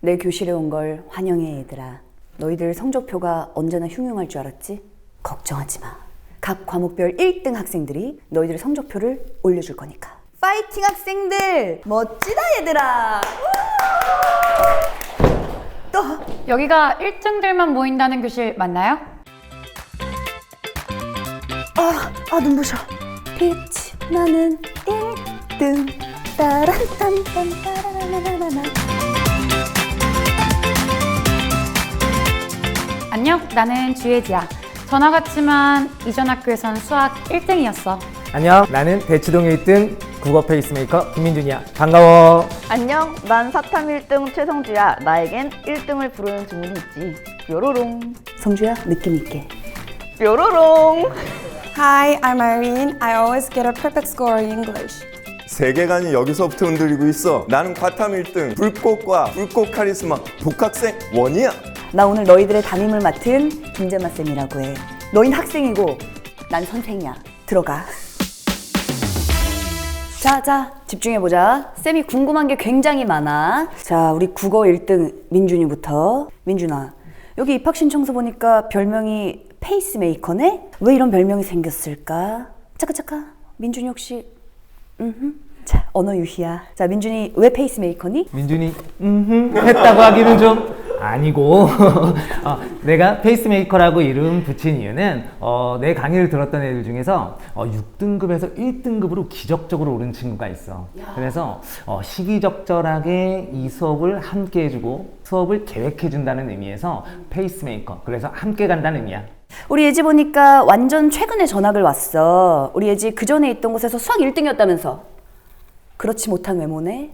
내 교실에 온 걸 환영해 얘들아. 너희들 성적표가 언제나 흉흉할 줄 알았지? 걱정하지 마. 각 과목별 1등 학생들이 너희들의 성적표를 올려줄 거니까. 파이팅 학생들! 멋지다 얘들아! 또! 여기가 1등들만 모인다는 교실 맞나요? 눈부셔. 빛이 나는 1등. 따란딴딴 따라라라라라. 안녕, 나는 주예지야. 전화 같지만 이전 학교에선 수학 1등이었어. 안녕, 나는 대치동 1등 국어 페이스메이커 김민준이야. 반가워. 안녕, 난 사탐 1등 최성주야. 나에겐 1등을 부르는 주문이 있지. 뾰로롱. 성주야, 느낌 있게. 뾰로롱. Hi, I'm Irene. I always get a perfect score in English. 세계관이 여기서부터 흔들리고 있어. 나는 과탐 1등 불꽃과 불꽃 카리스마 복학생 원이야. 나 오늘 너희들의 담임을 맡은 김재마 쌤이라고 해. 너흰 학생이고 난 선생이야. 들어가. 자, 집중해보자. 쌤이 궁금한 게 굉장히 많아. 자, 우리 국어 1등 민준이부터. 민준아, 여기 입학신청서 보니까 별명이 페이스메이커네? 왜 이런 별명이 생겼을까? 잠깐. 민준이 혹시 자, 언어 유희야. 자, 민준이 왜 페이스메이커니? 민준이 했다고 하기는 좀 아니고 내가 페이스메이커라고 이름 붙인 이유는 내 강의를 들었던 애들 중에서 6등급에서 1등급으로 기적적으로 오른 친구가 있어. 그래서 시기적절하게 이 수업을 함께 해주고 수업을 계획해준다는 의미에서 페이스메이커, 그래서 함께 간다는 의미야. 우리 예지 보니까 완전 최근에 전학을 왔어. 우리 예지 그 전에 있던 곳에서 수학 1등이었다면서. 그렇지 못한 외모네.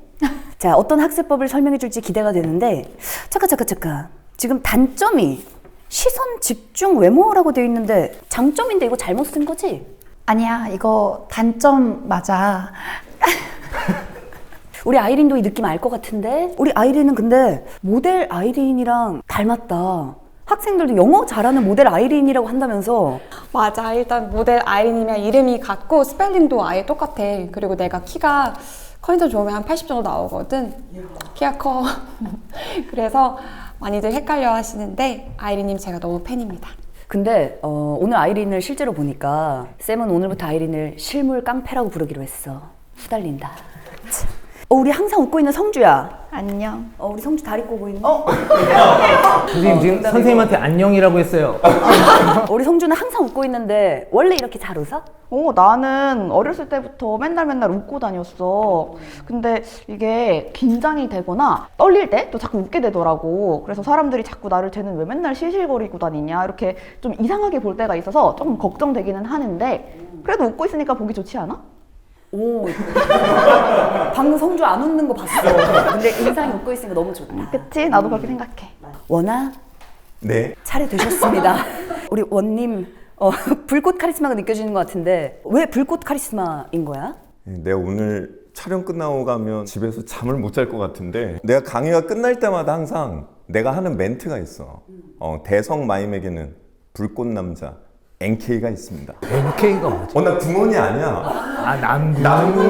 자, 어떤 학습법을 설명해 줄지 기대가 되는데, 잠깐. 지금 단점이 시선 집중 외모라고 되어 있는데 장점인데 이거 잘못 쓴 거지? 아니야, 이거 단점 맞아. 우리 아이린도 이 느낌 알 것 같은데? 우리 아이린은 근데 모델 아이린이랑 닮았다. 학생들도 영어 잘하는 모델 아이린이라고 한다면서. 맞아. 일단 모델 아이린이랑 이름이 같고 스펠링도 아예 똑같아. 그리고 내가 키가 컨디션 좋으면 한 80 정도 나오거든. 키가 커. 그래서 많이들 헷갈려 하시는데 아이린님 제가 너무 팬입니다. 근데 오늘 아이린을 실제로 보니까 쌤은 오늘부터 아이린을 실물 깡패라고 부르기로 했어. 후달린다. 참. 우리 항상 웃고 있는 성주야. 안녕. 우리 성주 다리 꼬고 있는. 선생님 지금 선생님한테 안녕이라고 했어요. 우리 성주는 항상 웃고 있는데 원래 이렇게 잘 웃어? 나는 어렸을 때부터 맨날 웃고 다녔어. 근데 이게 긴장이 되거나 떨릴 때 또 자꾸 웃게 되더라고. 그래서 사람들이 자꾸 나를 쟤는 왜 맨날 실실거리고 다니냐 이렇게 좀 이상하게 볼 때가 있어서 조금 걱정되기는 하는데 그래도 웃고 있으니까 보기 좋지 않아? 오, 방금 성주 안 웃는 거 봤어. 근데 인상이 웃고 있으니까 너무 좋다. 그치? 나도 그렇게 생각해. 원아, 네. 차례되셨습니다. 우리 원님, 불꽃 카리스마가 느껴지는 것 같은데 왜 불꽃 카리스마인 거야? 내가 오늘 촬영 끝나고 가면 집에서 잠을 못 잘 것 같은데 내가 강의가 끝날 때마다 항상 내가 하는 멘트가 있어. 대성 마임에게는 불꽃 남자 NK가 있습니다. NK가 뭐지? 나 궁원이 아니야. 남구.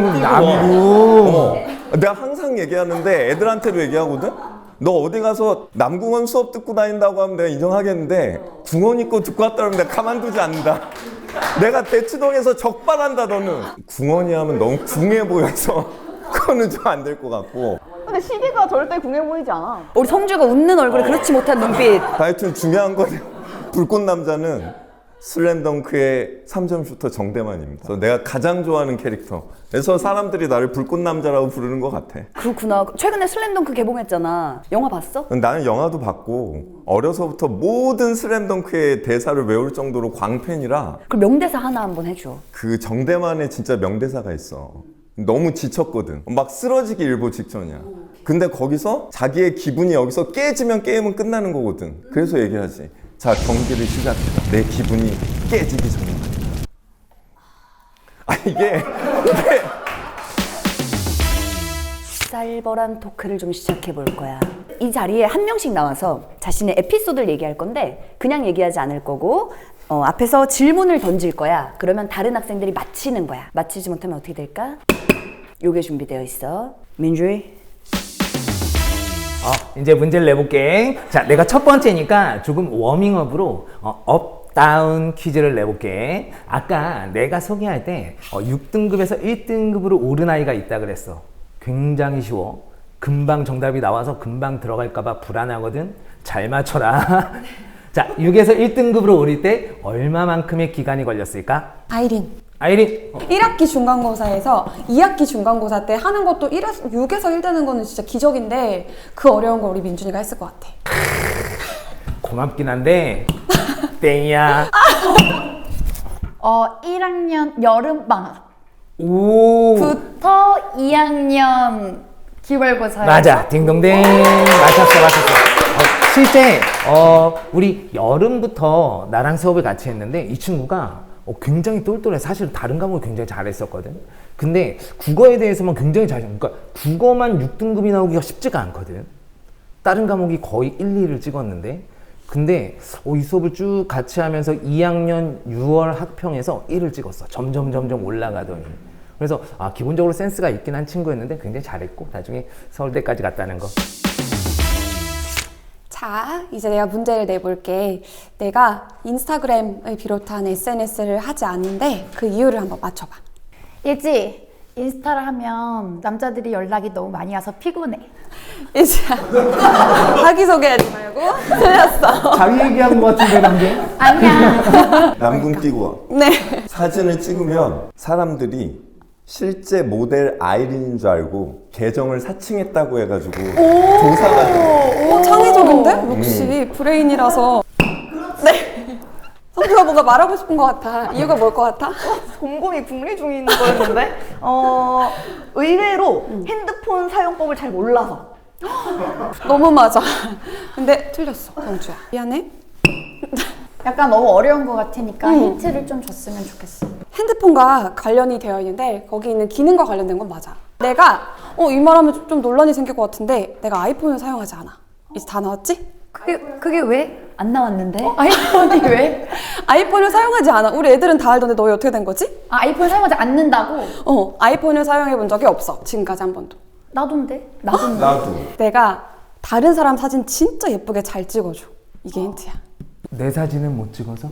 내가 항상 얘기하는데 애들한테도 얘기하거든? 너 어디 가서 남궁원 수업 듣고 다닌다고 하면 내가 인정하겠는데 궁원 있고 듣고 왔다 그러면 내가 가만두지 않는다. 내가 대치동에서 적발한다 너는. 궁원이 하면 너무 궁해 보여서 그거는 좀 안 될 것 같고. 근데 시계가 절대 궁해 보이지 않아. 우리 성주가 웃는 얼굴에 그렇지 못한 눈빛. 하여튼 중요한 건 불꽃 남자는 슬램덩크의 3점 슈터 정대만입니다. 그래서 내가 가장 좋아하는 캐릭터. 그래서 사람들이 나를 불꽃 남자라고 부르는 것 같아. 그렇구나. 최근에 슬램덩크 개봉했잖아. 영화 봤어? 나는 영화도 봤고 어려서부터 모든 슬램덩크의 대사를 외울 정도로 광팬이라. 그럼 명대사 하나 한번 해줘. 그 정대만의 진짜 명대사가 있어. 너무 지쳤거든. 막 쓰러지기 일보 직전이야. 근데 거기서 자기의 기분이 여기서 깨지면 게임은 끝나는 거거든. 그래서 얘기하지. 자, 경기를 시작해라. 내 기분이 깨지기 전입니다. 이게 쌀벌한 토크를 좀 시작해 볼 거야. 이 자리에 한 명씩 나와서 자신의 에피소드를 얘기할 건데 그냥 얘기하지 않을 거고 앞에서 질문을 던질 거야. 그러면 다른 학생들이 맞히는 거야. 맞히지 못하면 어떻게 될까? 요게 준비되어 있어. 민주이 이제 문제를 내볼게. 자, 내가 첫 번째니까 조금 워밍업으로 업, 다운 퀴즈를 내볼게. 아까 내가 소개할 때 6등급에서 1등급으로 오른 아이가 있다 그랬어. 굉장히 쉬워. 금방 정답이 나와서 금방 들어갈까봐 불안하거든. 잘 맞춰라. 자, 6에서 1등급으로 오를 때 얼마만큼의 기간이 걸렸을까? 아이린. 아이린. 1학기 중간고사에서 2학기 중간고사 때 하는 것도 6에서 1 되는 거는 진짜 기적인데 그 어려운 걸 우리 민준이가 했을 것 같아. 고맙긴 한데 땡이야. 1학년 여름방학 오. 부터 2학년 기말고사에 맞아. 딩동댕. 맞췄어. 실제 우리 여름부터 나랑 수업을 같이 했는데 이 친구가 굉장히 똘똘해. 사실 다른 과목을 굉장히 잘했었거든. 근데 국어에 대해서만 굉장히 그러니까 국어만 6등급이 나오기가 쉽지가 않거든. 다른 과목이 거의 1, 2를 찍었는데 근데 이 수업을 쭉 같이 하면서 2학년 6월 학평에서 1을 찍었어. 점점 올라가더니. 그래서 기본적으로 센스가 있긴 한 친구였는데 굉장히 잘했고 나중에 서울대까지 갔다는 거. 자, 이제 내가 문제를 내볼게. 내가 인스타그램을 비롯한 SNS를 하지 않는데 그 이유를 한번 맞춰봐. 예지 인스타를 하면 남자들이 연락이 너무 많이 와서 피곤해. 예지야, 자기소개하지 말고 틀렸어. 자기 얘기하는 것 같은데 방금? 아니야. 남궁 띄고 와. 네. 사진을 찍으면 사람들이 실제 모델 아이린인 줄 알고 계정을 사칭했다고 해가지고 조사가 돼. 창의적인데? 역시 브레인이라서. 네. 성주가 뭔가 말하고 싶은 것 같아. 이유가 뭘 것 같아? 곰곰이 궁리 중인 거였는데 의외로 핸드폰 사용법을 잘 몰라서. 너무 맞아. 근데 틀렸어, 성주야. 미안해. 약간 너무 어려운 것 같으니까 힌트를 좀 줬으면 좋겠어. 핸드폰과 관련이 되어 있는데 거기 있는 기능과 관련된 건 맞아. 내가 이 말하면 좀 논란이 생길 것 같은데 내가 아이폰을 사용하지 않아. 이제 다 나왔지? 그게 왜 안 나왔는데? 아이폰이 왜? 아이폰을 사용하지 않아. 우리 애들은 다 알던데 너희 어떻게 된 거지? 아이폰 사용하지 않는다고? 아이폰을 사용해 본 적이 없어. 지금까지 한 번도. 나도인데? 나도. 내가 다른 사람 사진 진짜 예쁘게 잘 찍어줘. 이게 힌트야. 내 사진은 못 찍어서?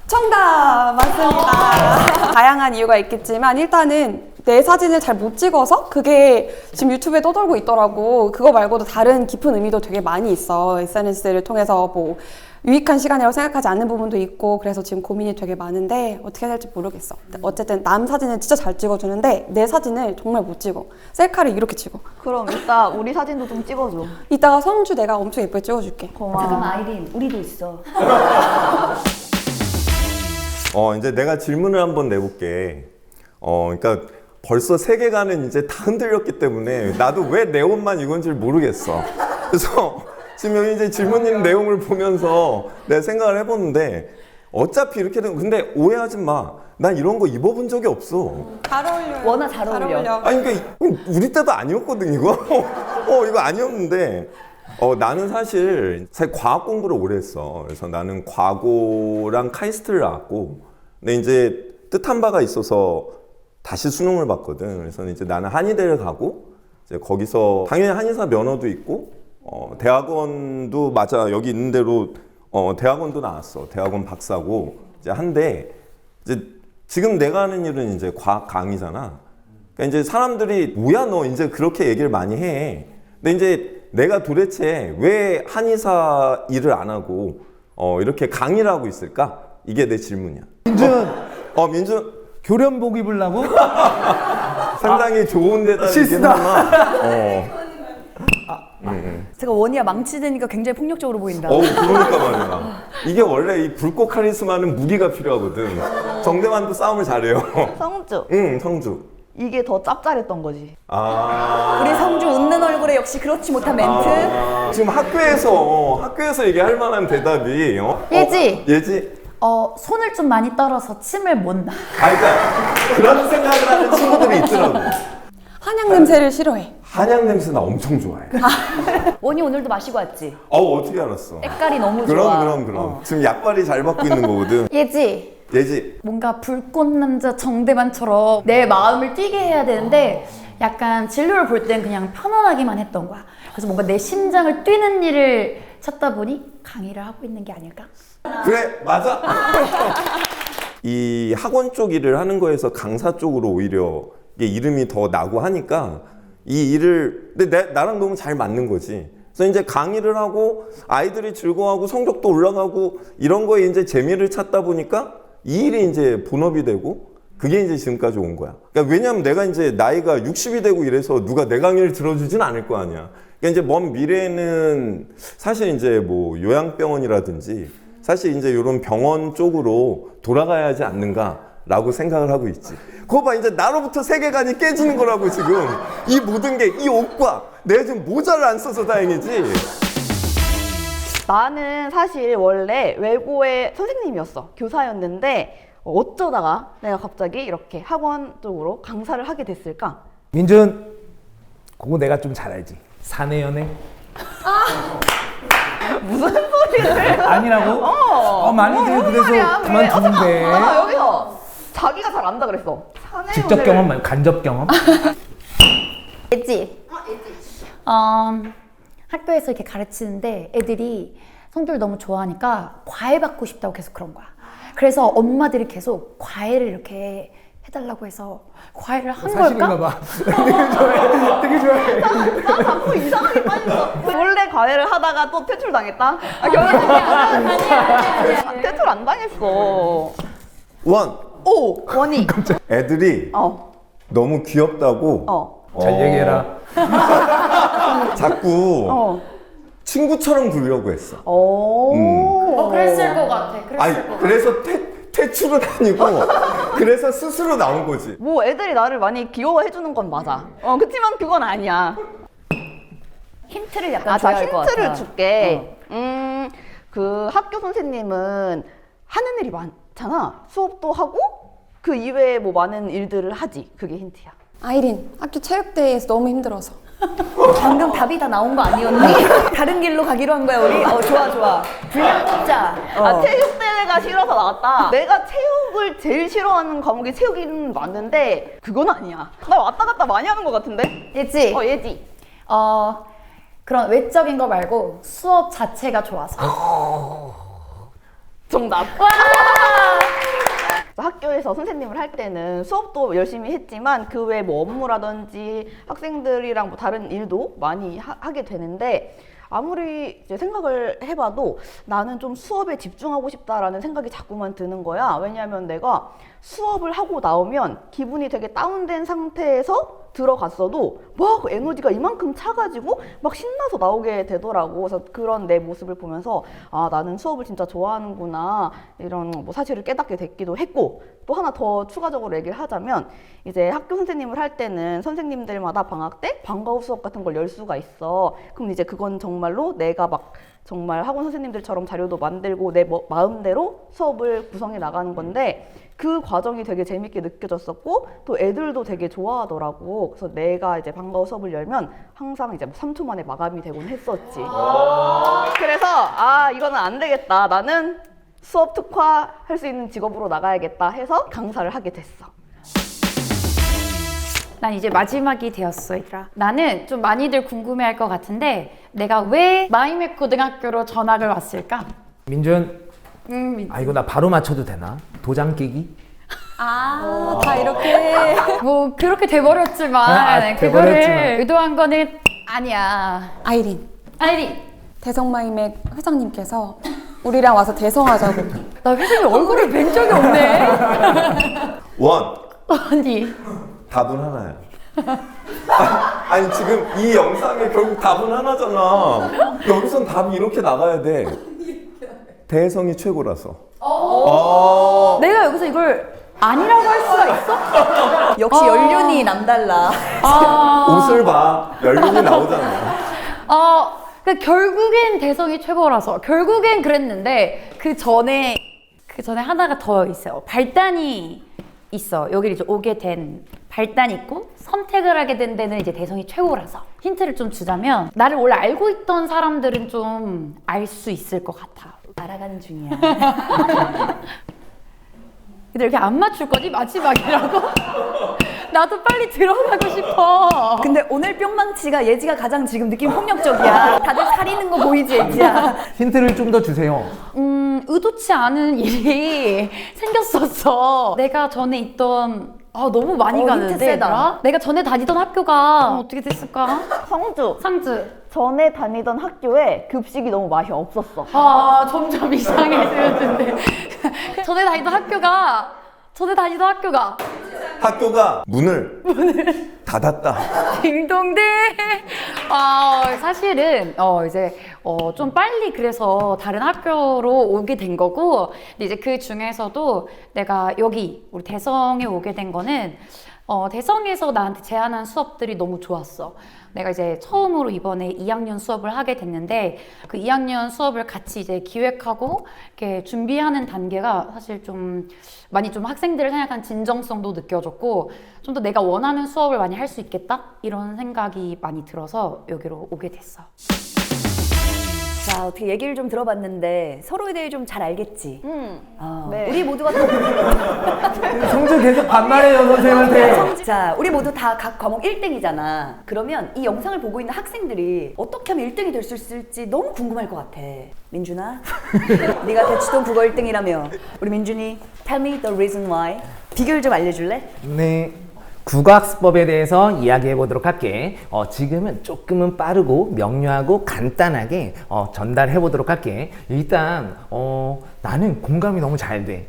정답! 맞습니다. 다양한 이유가 있겠지만 일단은 내 사진을 잘 못 찍어서 그게 지금 유튜브에 떠돌고 있더라고. 그거 말고도 다른 깊은 의미도 되게 많이 있어. SNS를 통해서 뭐 유익한 시간이라고 생각하지 않는 부분도 있고 그래서 지금 고민이 되게 많은데 어떻게 해야 될지 모르겠어. 어쨌든 남 사진을 진짜 잘 찍어주는데 내 사진을 정말 못 찍어. 셀카를 이렇게 찍어. 그럼 이따 우리 사진도 좀 찍어줘. 이따가 성주 내가 엄청 예쁘게 찍어줄게. 고마워. 잠깐만 아이린, 우리도 있어. 이제 내가 질문을 한번 내볼게. 그러니까 벌써 세계관은 이제 다 흔들렸기 때문에 나도 왜 내 옷만 이건지 모르겠어. 그래서 지금 여기 이제 질문인 내용을 보면서 내가 생각을 해봤는데 어차피 이렇게 된 근데 오해하지 마. 난 이런 거 입어본 적이 없어. 잘 어울려요. 워낙 잘 어울려. 아니 그러니까 우리 때도 아니었거든 이거. 이거 아니었는데. 나는 사실 과학 공부를 오래 했어. 그래서 나는 과고랑 카이스트를 나왔고, 근데 이제 뜻한 바가 있어서 다시 수능을 봤거든. 그래서 이제 나는 한의대를 가고, 이제 거기서 당연히 한의사 면허도 있고, 대학원도 맞아 여기 있는 대로 대학원도 나왔어. 대학원 박사고 이제 한데 이제 지금 내가 하는 일은 이제 과학 강의잖아. 그러니까 이제 사람들이 뭐야 너 이제 그렇게 얘기를 많이 해. 근데 이제 내가 도대체 왜 한의사 일을 안 하고 이렇게 강의를 하고 있을까? 이게 내 질문이야. 민준 민준 교련복 입으려고? 상당히 좋은 데다 실수다. 제가 원이야 망치되니까 굉장히 폭력적으로 보인다. 그러니까 말이야. 이게 원래 이 불꽃 카리스마는 무기가 필요하거든. 정대만도 싸움을 잘해요. 성주, 응, 성주. 이게 더 짭짤했던 거지. 우리 성주 웃는 얼굴에 역시 그렇지 못한 멘트. 지금 학교에서 이게 할 만한 대답이 예지. 예지. 손을 좀 많이 떨어서 침을 못 나. 그러니까 그런 생각을 하는 친구들이 있더라고. 한약 냄새를 싫어해. 한약 냄새 나 엄청 좋아해. 원이 오늘도 마시고 왔지? 어떻게 알았어? 색깔이 너무 좋아. 그럼. 지금 약발이 잘 받고 있는 거거든. 예지. 예지. 뭔가 불꽃 남자 정대만처럼 내 마음을 뛰게 해야 되는데 약간 진로를 볼 땐 그냥 편안하기만 했던 거야. 그래서 뭔가 내 심장을 뛰는 일을 찾다 보니 강의를 하고 있는 게 아닐까? 그래, 맞아. 이 학원 쪽 일을 하는 거에서 강사 쪽으로 오히려 이게 이름이 더 나고 하니까 이 일을 근데 나랑 너무 잘 맞는 거지. 그래서 이제 강의를 하고 아이들이 즐거워하고 성적도 올라가고 이런 거에 이제 재미를 찾다 보니까 이 일이 이제 본업이 되고 그게 이제 지금까지 온 거야. 그러니까 왜냐면 내가 이제 나이가 60이 되고 이래서 누가 내 강의를 들어주진 않을 거 아니야. 그러니까 이제 먼 미래에는 사실 이제 뭐 요양병원이라든지 사실 이제 이런 병원 쪽으로 돌아가야 하지 않는가라고 생각을 하고 있지. 그거 봐, 이제 나로부터 세계관이 깨지는 거라고 지금. 이 모든 게 이 옷과 내가 지금 모자를 안 써서 다행이지. 나는 사실 원래 외고의 선생님이었어. 교사였는데 어쩌다가 내가 갑자기 이렇게 학원 쪽으로 강사를 하게 됐을까? 민준, 그거 내가 좀 잘 알지. 사내 연애? 무슨 소리를? 아니라고? 많이들 그래서 그만두는데. 여기서 자기가 잘 안다 그랬어. 사내 직접 연애를- 경험 말고 간접 경험? 있지? 학교에서 이렇게 가르치는데 애들이 성적을 너무 좋아하니까 과외 받고 싶다고 계속 그런 거야. 그래서 엄마들이 계속 과외를 이렇게 해달라고 해서 과외를 한 사실인가 걸까? 봐. 되게 좋아해. 되게 좋아해. 나 자꾸 이상하게 빠졌어. 원래 과외를 하다가 또 퇴출 당했다? 결혼했냐? 퇴출 안 당했어. 원이. 애들이 너무 귀엽다고 잘 얘기해라. 자꾸 친구처럼 부르려고 했어. 그랬을 것 같아. 아니, 그래서 퇴출은 아니고 그래서 스스로 나온 거지. 뭐 애들이 나를 많이 귀여워해주는 건 맞아. 그치만 그건 아니야. 힌트를 약간 자, 줘야 할 것 같아. 힌트를 줄게. 그 학교 선생님은 하는 일이 많잖아. 수업도 하고 그 이외에 뭐 많은 일들을 하지. 그게 힌트야. 아이린, 학교 체육대회에서 너무 힘들어서. 방금 답이 다 나온 거 아니었니? 다른 길로 가기로 한 거야 우리? 좋아. 분량 뽑자. 체육대회가 싫어서 나왔다. 내가 체육을 제일 싫어하는 과목이 체육이는 맞는데 그건 아니야. 나 왔다 갔다 많이 하는 것 같은데? 있지? 얘지. 그런 외적인 거 말고 수업 자체가 좋아서. 정답. 학교에서 선생님을 할 때는 수업도 열심히 했지만 그 외에 뭐 업무라든지 학생들이랑 뭐 다른 일도 많이 하게 되는데 아무리 이제 생각을 해봐도 나는 좀 수업에 집중하고 싶다라는 생각이 자꾸만 드는 거야. 왜냐하면 내가 수업을 하고 나오면 기분이 되게 다운된 상태에서 들어갔어도 막 에너지가 이만큼 차가지고 막 신나서 나오게 되더라고. 그래서 그런 내 모습을 보면서 아, 나는 수업을 진짜 좋아하는구나 이런 뭐 사실을 깨닫게 됐기도 했고, 또 하나 더 추가적으로 얘기를 하자면 이제 학교 선생님을 할 때는 선생님들마다 방학 때 방과 후 수업 같은 걸 열 수가 있어. 그럼 이제 그건 정말로 내가 막 정말 학원 선생님들처럼 자료도 만들고 내 마음대로 수업을 구성해 나가는 건데 그 과정이 되게 재밌게 느껴졌었고 또 애들도 되게 좋아하더라고. 그래서 내가 이제 방과 후 수업을 열면 항상 이제 3초 만에 마감이 되곤 했었지. 그래서 아, 이거는 안 되겠다. 나는 수업 특화 할 수 있는 직업으로 나가야겠다 해서 강사를 하게 됐어. 난 이제 마지막이 되었어, 얘들아. 나는 좀 많이들 궁금해할 것 같은데 내가 왜 마이맥 고등학교로 전학을 왔을까? 민준. 이거 나 바로 맞춰도 되나? 도장 깨기? 다 이렇게 뭐 그렇게 돼버렸지만 그거를 돼버렸지만. 의도한 거는 아니야. 아이린, 아이리, 대성마이맥 회장님께서 우리랑 와서 대성하자고. 나 회장님 얼굴을 뵌 적이 없네. 아니. 답은 하나야. 아니 지금 이 영상에 결국 답은 하나잖아. 여기선 답이 이렇게 나가야 돼. 대성이 최고라서. 내가 여기서 이걸 아니라고 할 수가 있어? 역시 연륜이 남달라. 옷을 봐. 연륜이 나오잖아. 그러니까 결국엔 대성이 최고라서 결국엔 그랬는데 그 전에 하나가 더 있어요. 발단이 있어. 여기를 이제 오게 된 발단이 있고 선택을 하게 된 데는 이제 대성이 최고라서. 힌트를 좀 주자면 나를 원래 알고 있던 사람들은 좀 알 수 있을 것 같아. 알아가는 중이야. 근데 이렇게 안 맞출 거지? 마지막이라고? 나도 빨리 들어가고 싶어. 근데 오늘 뿅망치가 예지가 가장 지금 느낌 폭력적이야. 다들 사리는 거 보이지, 예지야? 힌트를 좀 더 주세요. 의도치 않은 일이 생겼었어. 내가 전에 있던 너무 많이 힌트 가는데 세다. 얘들아? 내가 전에 다니던 학교가 어떻게 됐을까? 성주. 상주. 전에 다니던 학교에 급식이 너무 맛이 없었어. 점점 이상해지는데. 전에 다니던 학교가 학교가 문을 닫았다. 딩동댕. 사실은 이제 좀 빨리 그래서 다른 학교로 오게 된 거고, 근데 이제 그 중에서도 내가 여기 우리 대성에 오게 된 거는 대성에서 나한테 제안한 수업들이 너무 좋았어. 내가 이제 처음으로 이번에 2학년 수업을 하게 됐는데, 그 2학년 수업을 같이 이제 기획하고 이렇게 준비하는 단계가 사실 좀 많이 좀 학생들을 생각한 진정성도 느껴졌고, 좀 더 내가 원하는 수업을 많이 할 수 있겠다? 이런 생각이 많이 들어서 여기로 오게 됐어. 자, 어떻게 얘기를 좀 들어봤는데 서로에 대해 좀 잘 알겠지? 네. 우리 모두가 성주 계속 반말해요, 선생님한테. 자, 우리 모두 다 각 과목 1등이잖아. 그러면 이 영상을 보고 있는 학생들이 어떻게 하면 1등이 될 수 있을지 너무 궁금할 것 같아. 민준아, 네가 대치동 국어 1등이라며. 우리 민준이, tell me the reason why. 비결 좀 알려줄래? 네. 국어학습법에 대해서 이야기해 보도록 할게. 지금은 조금은 빠르고 명료하고 간단하게 전달해 보도록 할게. 일단 나는 공감이 너무 잘 돼.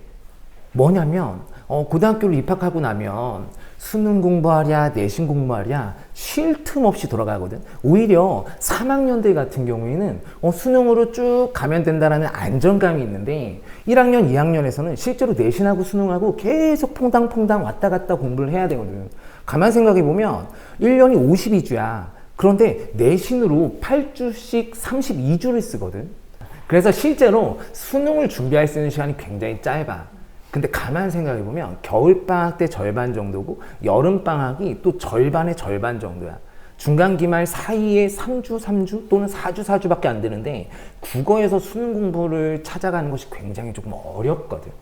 뭐냐면 고등학교를 입학하고 나면 수능 공부하랴 내신 공부하랴 쉴 틈 없이 돌아가거든. 오히려 3학년들 같은 경우에는 수능으로 쭉 가면 된다는 안정감이 있는데 1학년, 2학년에서는 실제로 내신하고 수능하고 계속 퐁당퐁당 왔다 갔다 공부를 해야 되거든. 가만 생각해 보면 1년이 52주야. 그런데 내신으로 8주씩 32주를 쓰거든. 그래서 실제로 수능을 준비할 수 있는 시간이 굉장히 짧아. 근데 가만 생각해 보면 겨울방학 때 절반 정도고 여름방학이 또 절반의 절반 정도야. 중간기말 사이에 3주 또는 4주밖에 안 되는데 국어에서 수능 공부를 찾아가는 것이 굉장히 조금 어렵거든.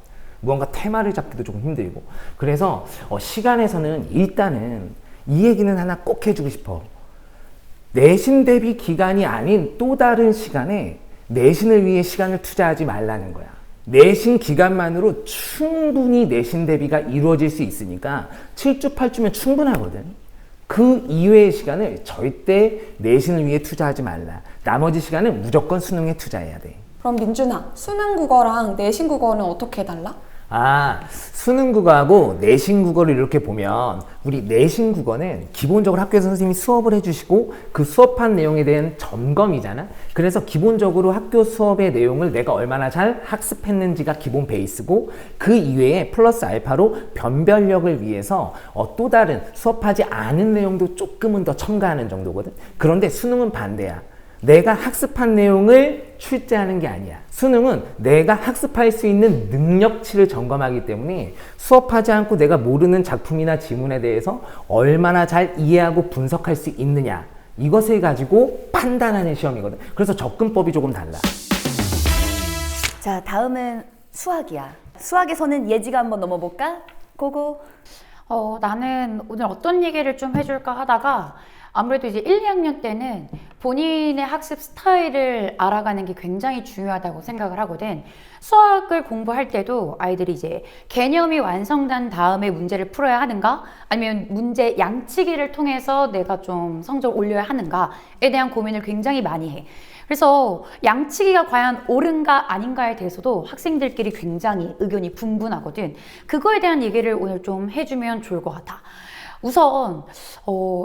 무언가 테마를 잡기도 조금 힘들고. 그래서 시간에서는 일단은 이 얘기는 하나 꼭 해주고 싶어. 내신 대비 기간이 아닌 또 다른 시간에 내신을 위해 시간을 투자하지 말라는 거야. 내신 기간만으로 충분히 내신 대비가 이루어질 수 있으니까 7주, 8주면 충분하거든. 그 이외의 시간을 절대 내신을 위해 투자하지 말라. 나머지 시간은 무조건 수능에 투자해야 돼. 그럼 민준아, 수능 국어랑 내신 국어는 어떻게 달라? 수능 국어하고 내신 국어를 이렇게 보면 우리 내신 국어는 기본적으로 학교에서 선생님이 수업을 해주시고 그 수업한 내용에 대한 점검이잖아. 그래서 기본적으로 학교 수업의 내용을 내가 얼마나 잘 학습했는지가 기본 베이스고 그 이외에 플러스 알파로 변별력을 위해서 또 다른 수업하지 않은 내용도 조금은 더 첨가하는 정도거든. 그런데 수능은 반대야. 내가 학습한 내용을 출제하는 게 아니야. 수능은 내가 학습할 수 있는 능력치를 점검하기 때문에 수업하지 않고 내가 모르는 작품이나 지문에 대해서 얼마나 잘 이해하고 분석할 수 있느냐, 이것을 가지고 판단하는 시험이거든. 그래서 접근법이 조금 달라. 자, 다음은 수학이야. 수학에서는 예지가 한번 넘어볼까? 고고. 나는 오늘 어떤 얘기를 좀 해줄까 하다가 아무래도 이제 1, 2학년 때는 본인의 학습 스타일을 알아가는 게 굉장히 중요하다고 생각을 하거든. 수학을 공부할 때도 아이들이 이제 개념이 완성된 다음에 문제를 풀어야 하는가? 아니면 문제 양치기를 통해서 내가 좀 성적을 올려야 하는가에 대한 고민을 굉장히 많이 해. 그래서 양치기가 과연 옳은가 아닌가에 대해서도 학생들끼리 굉장히 의견이 분분하거든. 그거에 대한 얘기를 오늘 좀 해주면 좋을 것 같아. 우선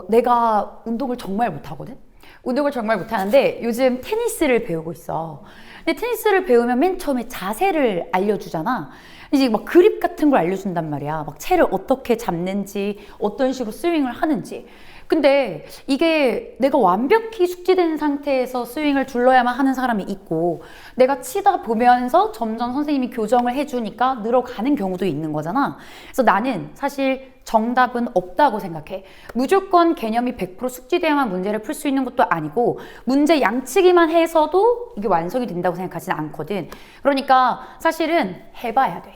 내가 운동을 정말 못하거든. 운동을 정말 못하는데 요즘 테니스를 배우고 있어. 근데 테니스를 배우면 맨 처음에 자세를 알려주잖아. 이제 막 그립 같은 걸 알려준단 말이야. 막 채를 어떻게 잡는지, 어떤 식으로 스윙을 하는지. 근데 이게 내가 완벽히 숙지된 상태에서 스윙을 둘러야만 하는 사람이 있고, 내가 치다 보면서 점점 선생님이 교정을 해주니까 늘어가는 경우도 있는 거잖아. 그래서 나는 사실 정답은 없다고 생각해. 무조건 개념이 100% 숙지돼야만 문제를 풀 수 있는 것도 아니고, 문제 양치기만 해서도 이게 완성이 된다고 생각하지는 않거든. 그러니까 사실은 해봐야 돼.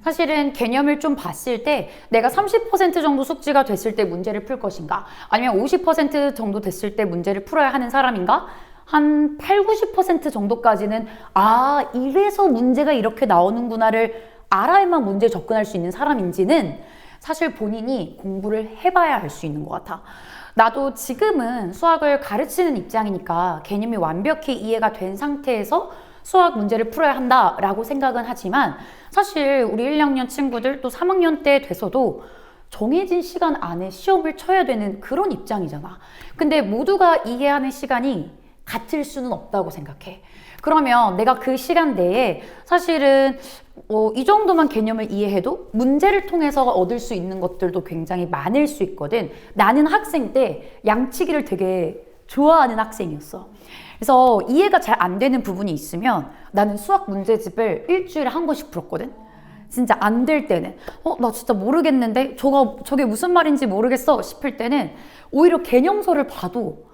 사실은 개념을 좀 봤을 때 내가 30% 정도 숙지가 됐을 때 문제를 풀 것인가, 아니면 50% 정도 됐을 때 문제를 풀어야 하는 사람인가, 한 8, 90% 정도까지는 이래서 문제가 이렇게 나오는구나를 알아야만 문제에 접근할 수 있는 사람인지는 사실 본인이 공부를 해봐야 알 수 있는 것 같아. 나도 지금은 수학을 가르치는 입장이니까 개념이 완벽히 이해가 된 상태에서 수학 문제를 풀어야 한다라고 생각은 하지만, 사실 우리 1, 2학년 친구들 또 3학년 때 돼서도 정해진 시간 안에 시험을 쳐야 되는 그런 입장이잖아. 근데 모두가 이해하는 시간이 같을 수는 없다고 생각해. 그러면 내가 그 시간 내에 사실은 이 정도만 개념을 이해해도 문제를 통해서 얻을 수 있는 것들도 굉장히 많을 수 있거든. 나는 학생 때 양치기를 되게 좋아하는 학생이었어. 그래서 이해가 잘 안 되는 부분이 있으면 나는 수학 문제집을 일주일에 한 권씩 풀었거든. 진짜 안 될 때는 나 진짜 모르겠는데 저게 무슨 말인지 모르겠어 싶을 때는 오히려 개념서를 봐도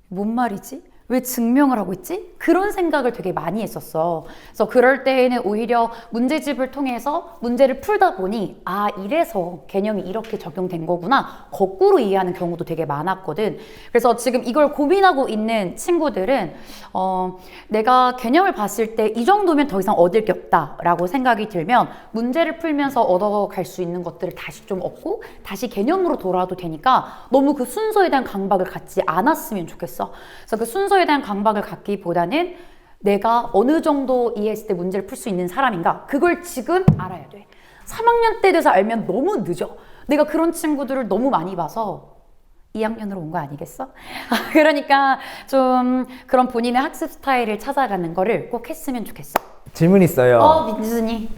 뭔 말이지? 왜 증명을 하고 있지? 그런 생각을 되게 많이 했었어. 그래서 그럴 때에는 오히려 문제집을 통해서 문제를 풀다 보니 이래서 개념이 이렇게 적용된 거구나, 거꾸로 이해하는 경우도 되게 많았거든. 그래서 지금 이걸 고민하고 있는 친구들은 내가 개념을 봤을 때 이 정도면 더 이상 얻을 게 없다라고 생각이 들면 문제를 풀면서 얻어갈 수 있는 것들을 다시 좀 얻고 다시 개념으로 돌아와도 되니까 너무 그 순서에 대한 강박을 갖지 않았으면 좋겠어. 그래서 그 순서에 대한 강박을 갖기보다는 내가 어느 정도 이해했을 때 문제를 풀 수 있는 사람인가, 그걸 지금 알아야 돼. 3학년 때 돼서 알면 너무 늦어. 내가 그런 친구들을 너무 많이 봐서 2학년으로 온 거 아니겠어? 그러니까 좀 그런 본인의 학습 스타일을 찾아가는 거를 꼭 했으면 좋겠어. 질문 있어요. 민준이.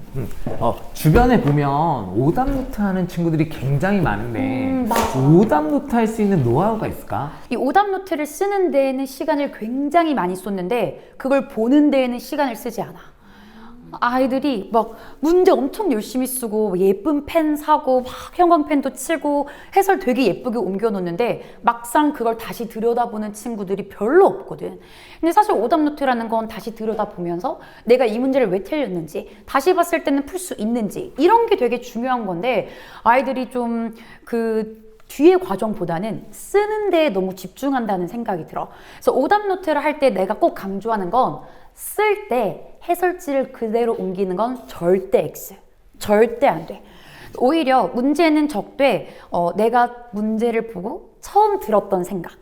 주변에 보면 오답 노트 하는 친구들이 굉장히 많은데 오답 노트 할 수 있는 노하우가 있을까? 이 오답 노트를 쓰는 데에는 시간을 굉장히 많이 쏟는데 그걸 보는 데에는 시간을 쓰지 않아. 아이들이 막 문제 엄청 열심히 쓰고 예쁜 펜 사고 막 형광펜도 치고 해설 되게 예쁘게 옮겨 놓는데 막상 그걸 다시 들여다보는 친구들이 별로 없거든. 근데 사실 오답 노트라는 건 다시 들여다보면서 내가 이 문제를 왜 틀렸는지, 다시 봤을 때는 풀 수 있는지, 이런 게 되게 중요한 건데 아이들이 좀 그 뒤의 과정보다는 쓰는 데에 너무 집중한다는 생각이 들어. 그래서 오답 노트를 할 때 내가 꼭 강조하는 건 쓸 때 해설지를 그대로 옮기는 건 절대 X. 절대 안 돼. 오히려 문제는 적되 내가 문제를 보고 처음 들었던 생각.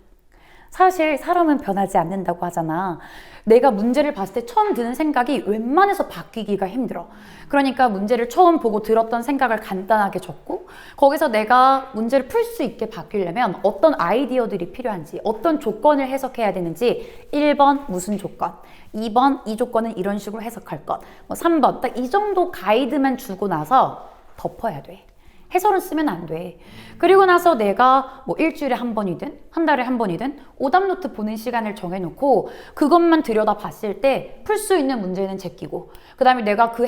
사실 사람은 변하지 않는다고 하잖아. 내가 문제를 봤을 때 처음 드는 생각이 웬만해서 바뀌기가 힘들어. 그러니까 문제를 처음 보고 들었던 생각을 간단하게 적고 거기서 내가 문제를 풀 수 있게 바뀌려면 어떤 아이디어들이 필요한지, 어떤 조건을 해석해야 되는지, 1번 무슨 조건, 2번 이 조건은 이런 식으로 해석할 것, 3번 딱 이 정도 가이드만 주고 나서 덮어야 돼. 해설은 쓰면 안 돼. 그리고 나서 내가 뭐 일주일에 한 번이든 한 달에 한 번이든 오답 노트 보는 시간을 정해놓고 그것만 들여다 봤을 때 풀 수 있는 문제는 제끼고, 그 다음에 내가 그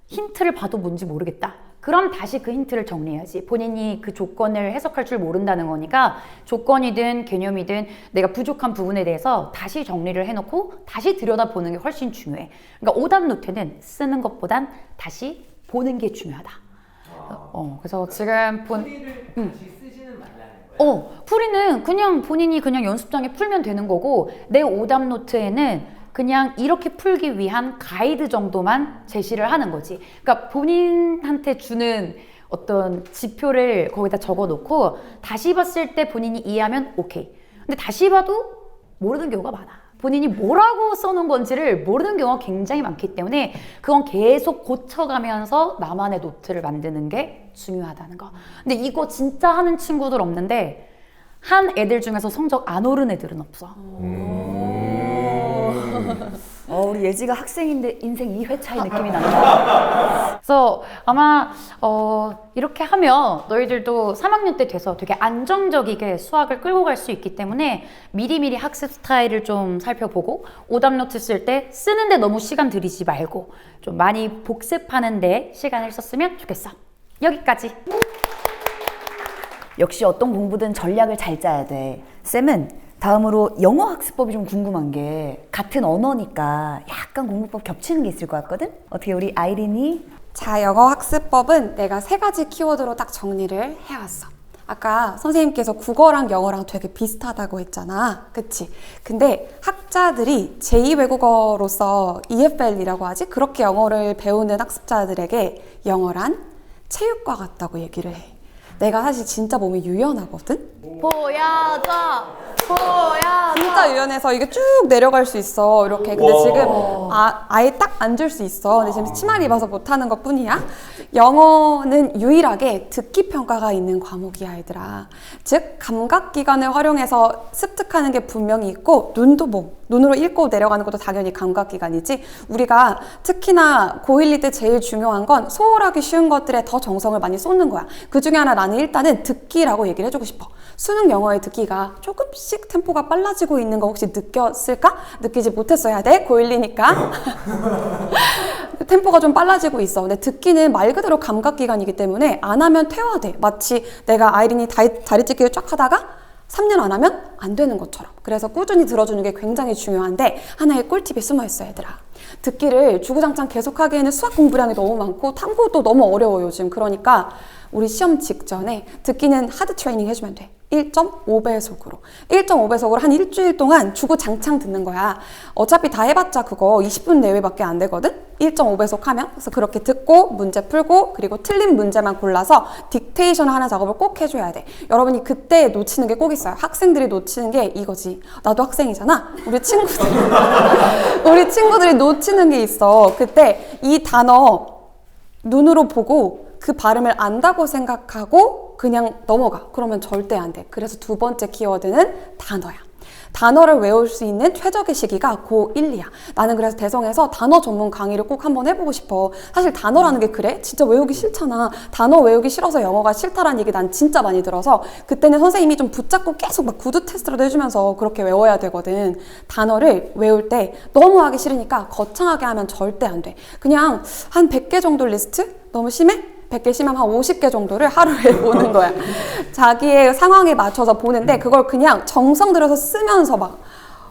힌트를 봐도 뭔지 모르겠다. 그럼 다시 그 힌트를 정리해야지. 본인이 그 조건을 해석할 줄 모른다는 거니까 조건이든 개념이든 내가 부족한 부분에 대해서 다시 정리를 해놓고 다시 들여다보는 게 훨씬 중요해. 그러니까 오답 노트는 쓰는 것보단 다시 보는 게 중요하다. 그래서 지금 풀이는 그냥 본인이 그냥 연습장에 풀면 되는 거고, 내 오답 노트에는 그냥 이렇게 풀기 위한 가이드 정도만 제시를 하는 거지. 그러니까 본인한테 주는 어떤 지표를 거기다 적어 놓고 다시 봤을 때 본인이 이해하면 오케이. 근데 다시 봐도 모르는 경우가 많아. 본인이 뭐라고 써놓은 건지를 모르는 경우가 굉장히 많기 때문에 그건 계속 고쳐가면서 나만의 노트를 만드는 게 중요하다는 거. 근데 이거 진짜 하는 친구들 없는데 한 애들 중에서 성적 안 오른 애들은 없어. 우리 예지가 학생인데 인생 2회 차이 느낌이 난다. 그래서 아마 이렇게 하면 너희들도 3학년 때 돼서 되게 안정적이게 수학을 끌고 갈 수 있기 때문에 미리미리 학습 스타일을 좀 살펴보고 오답 노트 쓸 때 쓰는데 너무 시간 들이지 말고 좀 많이 복습하는 데 시간을 썼으면 좋겠어. 여기까지. 역시 어떤 공부든 전략을 잘 짜야 돼. 쌤은 다음으로 영어 학습법이 좀 궁금한 게 같은 언어니까 약간 공부법 겹치는 게 있을 것 같거든? 어떻게 우리 아이린이 자, 영어 학습법은 내가 3가지 키워드로 딱 정리를 해왔어. 아까 선생님께서 국어랑 영어랑 되게 비슷하다고 했잖아. 그치? 근데 학자들이 제2외국어로서 EFL이라고 하지? 그렇게 영어를 배우는 학습자들에게 영어란 체육과 같다고 얘기를 해. 내가 사실 진짜 몸이 유연하거든? 보여줘! 보여줘! 진짜 유연해서 이게 쭉 내려갈 수 있어. 이렇게. 근데 지금 아예 딱 앉을 수 있어. 근데 지금 치마를 입어서 못하는 것 뿐이야. 영어는 유일하게 듣기 평가가 있는 과목이야, 얘들아. 즉, 감각기관을 활용해서 습득하는 게 분명히 있고, 눈으로 읽고 내려가는 것도 당연히 감각기관이지. 우리가 특히나 고1, 2 때 제일 중요한 건 소홀하기 쉬운 것들에 더 정성을 많이 쏟는 거야. 그 중에 하나 나는 일단은 듣기라고 얘기를 해주고 싶어. 수능 영어의 듣기가 조금씩 템포가 빨라지고 있는 거 혹시 느꼈을까? 느끼지 못했어야 돼. 고1, 2니까. 템포가 좀 빨라지고 있어. 근데 듣기는 말 그대로 감각기관이기 때문에 안 하면 퇴화돼. 마치 내가 아이린이 다리찢기를 쫙 하다가 3년 안 하면 안 되는 것처럼. 그래서 꾸준히 들어주는 게 굉장히 중요한데 하나의 꿀팁이 숨어있어, 얘들아. 듣기를 주구장창 계속하기에는 수학 공부량이 너무 많고 탐구도 너무 어려워 요즘. 그러니까 우리 시험 직전에 듣기는 하드 트레이닝 해주면 돼. 1.5배속으로. 1.5배속으로 한 일주일 동안 주구장창 듣는 거야. 어차피 다 해봤자 그거 20분 내외밖에 안 되거든? 1.5배속 하면. 그래서 그렇게 듣고 문제 풀고 그리고 틀린 문제만 골라서 딕테이션 하는 작업을 꼭 해줘야 돼. 여러분이 그때 놓치는 게 꼭 있어요. 학생들이 놓치는 게 이거지. 나도 학생이잖아. 우리 친구들이 놓치는 게 있어. 그때 이 단어 눈으로 보고 그 발음을 안다고 생각하고 그냥 넘어가. 그러면 절대 안 돼. 그래서 2번째 키워드는 단어야. 단어를 외울 수 있는 최적의 시기가 고1, 2야. 나는 그래서 대성에서 단어 전문 강의를 꼭 한번 해보고 싶어. 사실 단어라는 게 그래? 진짜 외우기 싫잖아. 단어 외우기 싫어서 영어가 싫다라는 얘기 난 진짜 많이 들어서 그때는 선생님이 좀 붙잡고 계속 막 구두 테스트라도 해주면서 그렇게 외워야 되거든. 단어를 외울 때 너무 하기 싫으니까 거창하게 하면 절대 안 돼. 그냥 한 100개 정도 리스트? 너무 심해? 100개 심하면 한 50개 정도를 하루에 보는 거야. 자기의 상황에 맞춰서 보는데 그걸 그냥 정성 들여서 쓰면서 막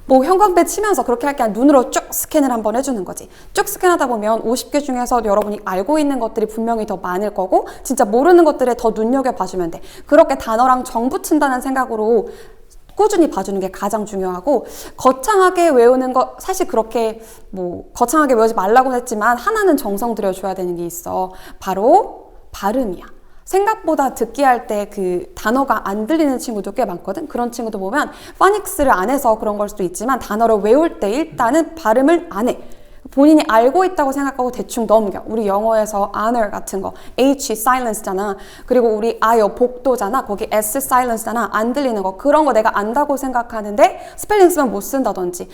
뭐 형광펜 치면서 그렇게 할 게 아니라 눈으로 쭉 스캔을 한번 해주는 거지. 쭉 스캔하다 보면 50개 중에서 여러분이 알고 있는 것들이 분명히 더 많을 거고 진짜 모르는 것들에 더 눈여겨봐주면 돼. 그렇게 단어랑 정 붙인다는 생각으로 꾸준히 봐주는 게 가장 중요하고 거창하게 외우는 거 사실 그렇게 뭐 거창하게 외우지 말라고 했지만 하나는 정성 들여줘야 되는 게 있어. 바로 발음이야. 생각보다 듣기 할 때 그 단어가 안 들리는 친구도 꽤 많거든. 그런 친구도 보면 파닉스를 안 해서 그런 걸 수도 있지만 단어를 외울 때 일단은 발음을 안 해. 본인이 알고 있다고 생각하고 대충 넘겨. 우리 영어에서 honor 같은 거 H silence잖아. 그리고 우리 I어 복도잖아. 거기 S silence잖아. 안 들리는 거. 그런 거 내가 안다고 생각하는데 스펠링 쓰면 못 쓴다든지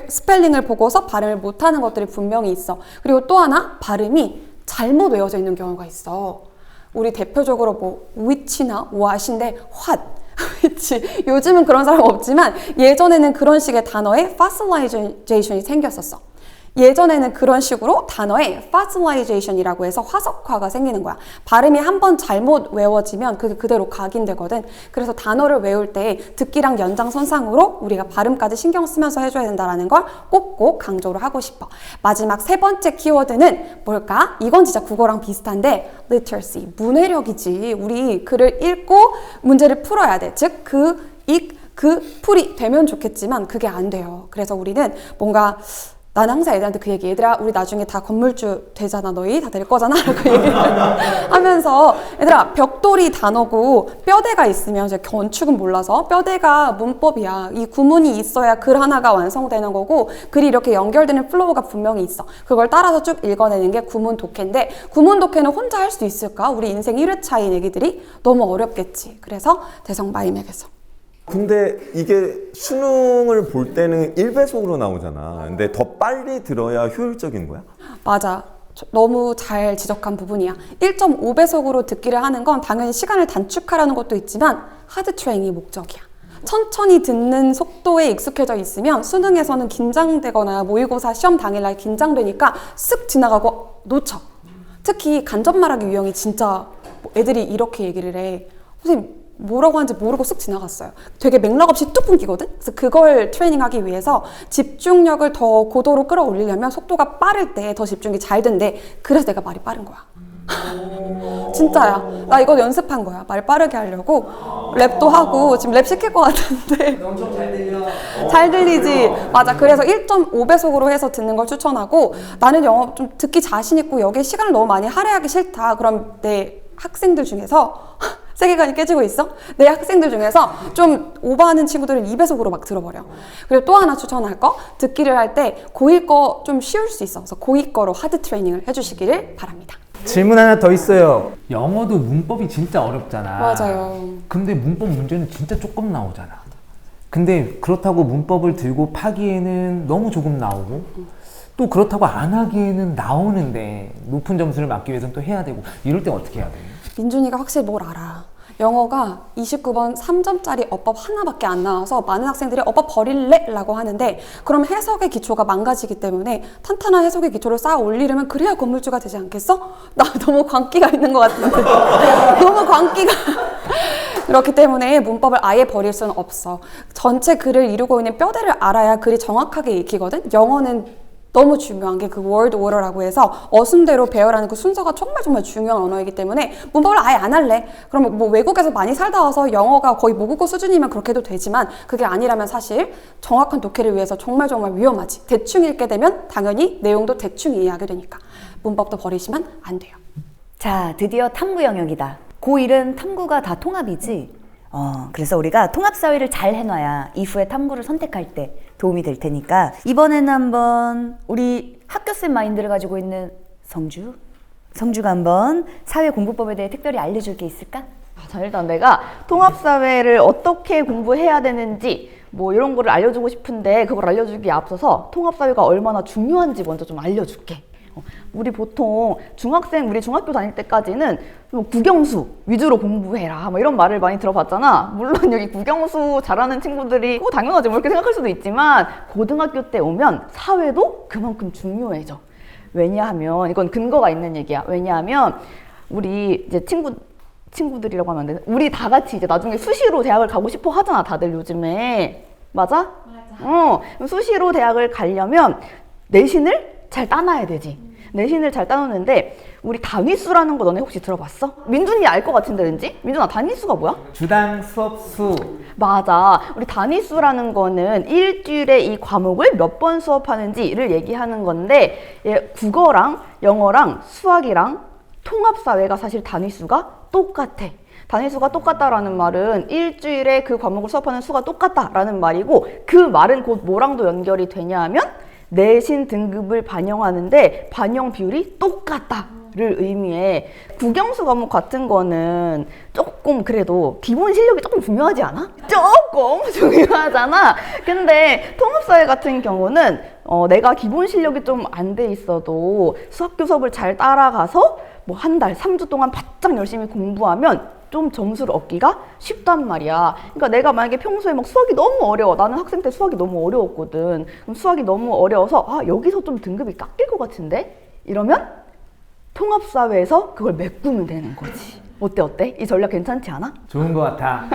스펠링을 보고서 발음을 못하는 것들이 분명히 있어. 그리고 또 하나 발음이 잘못 외워져 있는 경우가 있어. 우리 대표적으로 뭐 which나 what인데 what which 요즘은 그런 사람 없지만 예전에는 그런 식의 단어에 fossilization이 생겼었어. 예전에는 그런 식으로 단어에 fossilization이라고 해서 화석화가 생기는 거야. 발음이 한번 잘못 외워지면 그게 그대로 각인되거든. 그래서 단어를 외울 때 듣기랑 연장선상으로 우리가 발음까지 신경 쓰면서 해줘야 된다는 걸 꼭꼭 강조를 하고 싶어. 마지막 3번째 키워드는 뭘까? 이건 진짜 국어랑 비슷한데 literacy, 문해력이지. 우리 글을 읽고 문제를 풀어야 돼. 즉, 풀이 되면 좋겠지만 그게 안 돼요. 그래서 우리는 뭔가 나는 항상 애들한테 그 얘기, 얘들아 우리 나중에 다 건물주 되잖아, 너희 다 될 거잖아 라고 얘기를 하면서 얘들아 벽돌이 단어고 뼈대가 있으면 이제 건축은 몰라서 뼈대가 문법이야. 이 구문이 있어야 글 하나가 완성되는 거고 글이 이렇게 연결되는 플로우가 분명히 있어. 그걸 따라서 쭉 읽어내는 게 구문 독해인데 구문 독해는 혼자 할 수 있을까? 우리 인생 1회차인 애기들이 너무 어렵겠지. 그래서 대성 마이맥에서 근데 이게 수능을 볼 때는 1배속으로 나오잖아. 근데 더 빨리 들어야 효율적인 거야? 맞아. 너무 잘 지적한 부분이야. 1.5배속으로 듣기를 하는 건 당연히 시간을 단축하려는 것도 있지만 하드 트레이닝이 목적이야. 천천히 듣는 속도에 익숙해져 있으면 수능에서는 긴장되거나 모의고사 시험 당일날 긴장되니까 쓱 지나가고 놓쳐. 특히 간접 말하기 유형이 진짜 애들이 이렇게 얘기를 해. 선생님 뭐라고 하는지 모르고 쓱 지나갔어요. 되게 맥락 없이 뚝 끊기거든? 그래서 그걸 트레이닝하기 위해서 집중력을 더 고도로 끌어올리려면 속도가 빠를 때 더 집중이 잘 된대. 그래서 내가 말이 빠른 거야. 진짜야. 나 이거 연습한 거야. 말 빠르게 하려고 랩도 하고 지금 랩 시킬 것 같은데 엄청 잘 들려. 잘 들리지? 맞아. 그래서 1.5배속으로 해서 듣는 걸 추천하고 나는 영어 좀 듣기 자신 있고 여기에 시간을 너무 많이 할애하기 싫다. 그럼 내 학생들 중에서 세계관이 깨지고 있어? 내 학생들 중에서 좀 오버하는 친구들은 2배속으로 막 들어버려. 그리고 또 하나 추천할 거, 듣기를 할 때 고2 거 좀 쉬울 수 있어. 그래서 고2 거로 하드 트레이닝을 해주시기를 바랍니다. 질문 하나 더 있어요. 영어도 문법이 진짜 어렵잖아. 맞아요. 근데 문법 문제는 진짜 조금 나오잖아. 근데 그렇다고 문법을 들고 파기에는 너무 조금 나오고 또 그렇다고 안 하기에는 나오는데 높은 점수를 맞기 위해서는 또 해야 되고 이럴 땐 어떻게 해야 돼? 민준이가 확실히 뭘 알아. 영어가 29번 3점짜리 어법 하나밖에 안 나와서 많은 학생들이 어법 버릴래? 라고 하는데 그럼 해석의 기초가 망가지기 때문에 탄탄한 해석의 기초를 쌓아 올리려면 그래야 건물주가 되지 않겠어? 나 너무 광기가 있는 것 같은데 너무 광기가 그렇기 때문에 문법을 아예 버릴 수는 없어. 전체 글을 이루고 있는 뼈대를 알아야 글이 정확하게 읽히거든. 영어는 너무 중요한 게 그 word order라고 해서 어순대로 배열하는 그 순서가 정말 중요한 언어이기 때문에 문법을 아예 안 할래. 그러면 뭐 외국에서 많이 살다 와서 영어가 거의 모국어 수준이면 그렇게 해도 되지만 그게 아니라면 사실 정확한 독해를 위해서 정말 위험하지. 대충 읽게 되면 당연히 내용도 대충 이해하게 되니까 문법도 버리시면 안 돼요. 자, 드디어 탐구 영역이다. 고1은 탐구가 다 통합이지. 그래서 우리가 통합사회를 잘 해놔야 이후에 탐구를 선택할 때 도움이 될 테니까 이번에는 한번 우리 학교쌤 마인드를 가지고 있는 성주가 한번 사회공부법에 대해 특별히 알려줄 게 있을까? 자, 일단 내가 통합사회를 어떻게 공부해야 되는지 뭐 이런 거를 알려주고 싶은데 그걸 알려주기에 앞서서 통합사회가 얼마나 중요한지 먼저 좀 알려줄게. 우리 보통 우리 중학교 다닐 때까지는 뭐 국영수 위주로 공부해라 뭐 이런 말을 많이 들어봤잖아. 물론 여기 국영수 잘하는 친구들이 당연하지 뭐 이렇게 생각할 수도 있지만 고등학교 때 오면 사회도 그만큼 중요해져. 왜냐하면 이건 근거가 있는 얘기야. 왜냐하면 우리 이제 친구들이라고 하면 안 돼. 우리 다 같이 이제 나중에 수시로 대학을 가고 싶어 하잖아. 다들 요즘에. 맞아? 수시로 대학을 가려면 내신을 잘 따놔야 되지. 내신을 잘 따놓는데 우리 단위수라는 거 너네 혹시 들어봤어? 민준이 알 것 같은데 왠지? 민준아 단위수가 뭐야? 주당 수업 수. 맞아. 우리 단위수라는 거는 일주일에 이 과목을 몇 번 수업하는지를 얘기하는 건데 국어랑 영어랑 수학이랑 통합사회가 사실 단위수가 똑같아. 단위수가 똑같다라는 말은 일주일에 그 과목을 수업하는 수가 똑같다라는 말이고 그 말은 곧 뭐랑도 연결이 되냐 하면 내신 등급을 반영하는데 반영 비율이 똑같다를 의미해. 국영수 과목 같은 거는 조금 그래도 기본 실력이 조금 중요하지 않아? 조금 중요하잖아. 근데 통합사회 같은 경우는 내가 기본 실력이 좀 안 돼 있어도 수학교 수업을 잘 따라가서 뭐 한 달, 3주 동안 바짝 열심히 공부하면 좀 점수를 얻기가 쉽단 말이야. 그러니까 내가 만약에 평소에 막 수학이 너무 어려워. 나는 학생 때 수학이 너무 어려웠거든. 그럼 수학이 너무 어려워서 여기서 좀 등급이 깎일 것 같은데? 이러면 통합사회에서 그걸 메꾸면 되는 거지. 어때? 이 전략 괜찮지 않아? 좋은 것 같아.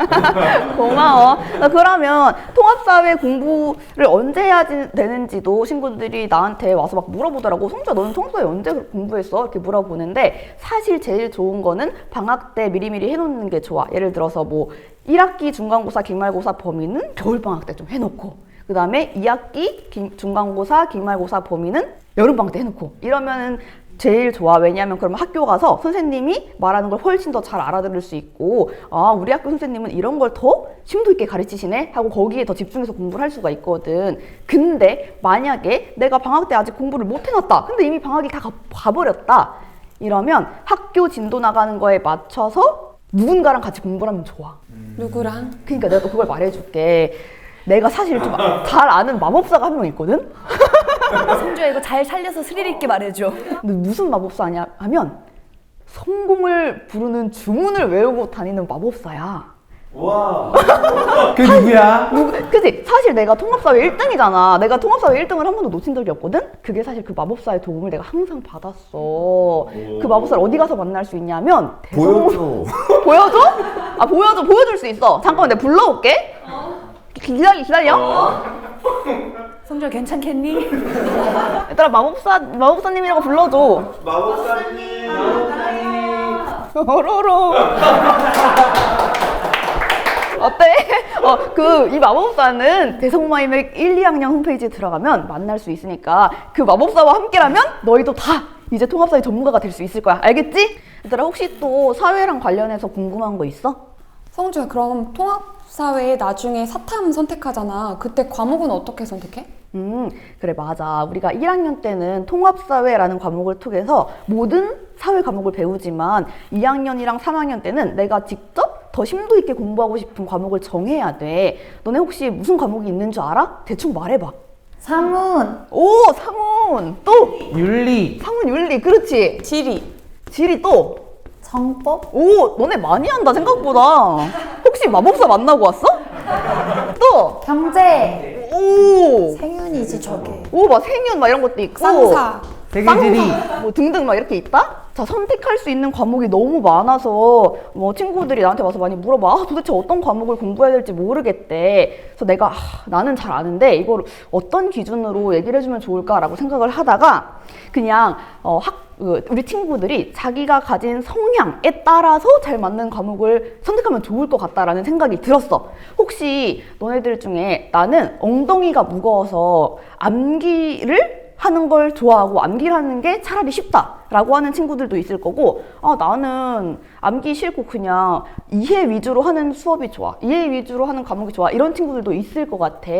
고마워. 그러면 통합사회 공부를 언제 해야 되는지도 친구들이 나한테 와서 막 물어보더라고. 성주야 너는 통합사회 언제 공부했어? 이렇게 물어보는데 사실 제일 좋은 거는 방학 때 미리미리 해놓는 게 좋아. 예를 들어서 뭐 1학기 중간고사 기말고사 범위는 겨울방학 때 좀 해놓고 그 다음에 2학기 중간고사 기말고사 범위는 여름방학 때 해놓고 이러면은 제일 좋아. 왜냐하면 그러면 학교 가서 선생님이 말하는 걸 훨씬 더 잘 알아들을 수 있고 우리 학교 선생님은 이런 걸 더 심도 있게 가르치시네 하고 거기에 더 집중해서 공부를 할 수가 있거든. 근데 만약에 내가 방학 때 아직 공부를 못 해놨다. 근데 이미 방학이 다 가버렸다. 이러면 학교 진도 나가는 거에 맞춰서 누군가랑 같이 공부를 하면 좋아. 누구랑? 그러니까 내가 또 그걸 말해줄게. 내가 사실 좀 잘 아는 마법사가 한 명 있거든? 성주야 이거 잘 살려서 스릴 있게 말해줘. 근데 무슨 마법사냐 하면 성공을 부르는 주문을 외우고 다니는 마법사야. 그 누구야? 그치? 사실 내가 통합사회 1등이잖아. 내가 통합사회 1등을 한 번도 놓친 적이 없거든? 그게 사실 그 마법사의 도움을 내가 항상 받았어. 그 마법사를 어디 가서 만날 수 있냐면 보여줘. 보여줘? 아 보여줘. 보여줄 수 있어. 잠깐만 내가 불러올게. 기다려. 성주야 괜찮겠니? 얘들아 마법사님이라고 불러줘. 마법사님. 어로로. 어때? 이 마법사는 대성마임의 1, 2학년 홈페이지에 들어가면 만날 수 있으니까 그 마법사와 함께라면 너희도 다 이제 통합사회 전문가가 될 수 있을 거야. 알겠지? 얘들아 혹시 또 사회랑 관련해서 궁금한 거 있어? 성주야, 그럼 통합사회에 나중에 사탐 선택하잖아. 그때 과목은 어떻게 선택해? 그래 맞아. 우리가 1학년 때는 통합사회라는 과목을 통해서 모든 사회 과목을 배우지만 2학년이랑 3학년 때는 내가 직접 더 심도 있게 공부하고 싶은 과목을 정해야 돼. 너네 혹시 무슨 과목이 있는 줄 알아? 대충 말해봐. 사문. 오, 사문. 또 윤리. 사문 윤리. 그렇지. 지리 또. 정법. 오, 너네 많이 한다 생각보다. 혹시 마법사 만나고 왔어? 또. 경제. 오. 생윤이지 저게. 오, 막 생윤 막 이런 것도 있고. 쌍사. 세계지리. 뭐 등등 막 이렇게 있다? 자, 선택할 수 있는 과목이 너무 많아서 뭐 친구들이 나한테 와서 많이 물어봐. 도대체 어떤 과목을 공부해야 될지 모르겠대. 그래서 내가 나는 잘 아는데 이걸 어떤 기준으로 얘기를 해주면 좋을까라고 생각을 하다가 그냥 우리 친구들이 자기가 가진 성향에 따라서 잘 맞는 과목을 선택하면 좋을 것 같다라는 생각이 들었어. 혹시 너네들 중에 나는 엉덩이가 무거워서 암기를 하는 걸 좋아하고 암기를 하는 게 차라리 쉽다라고 하는 친구들도 있을 거고, 나는 암기 싫고 그냥 이해 위주로 하는 수업이 좋아, 이해 위주로 하는 과목이 좋아, 이런 친구들도 있을 것 같아.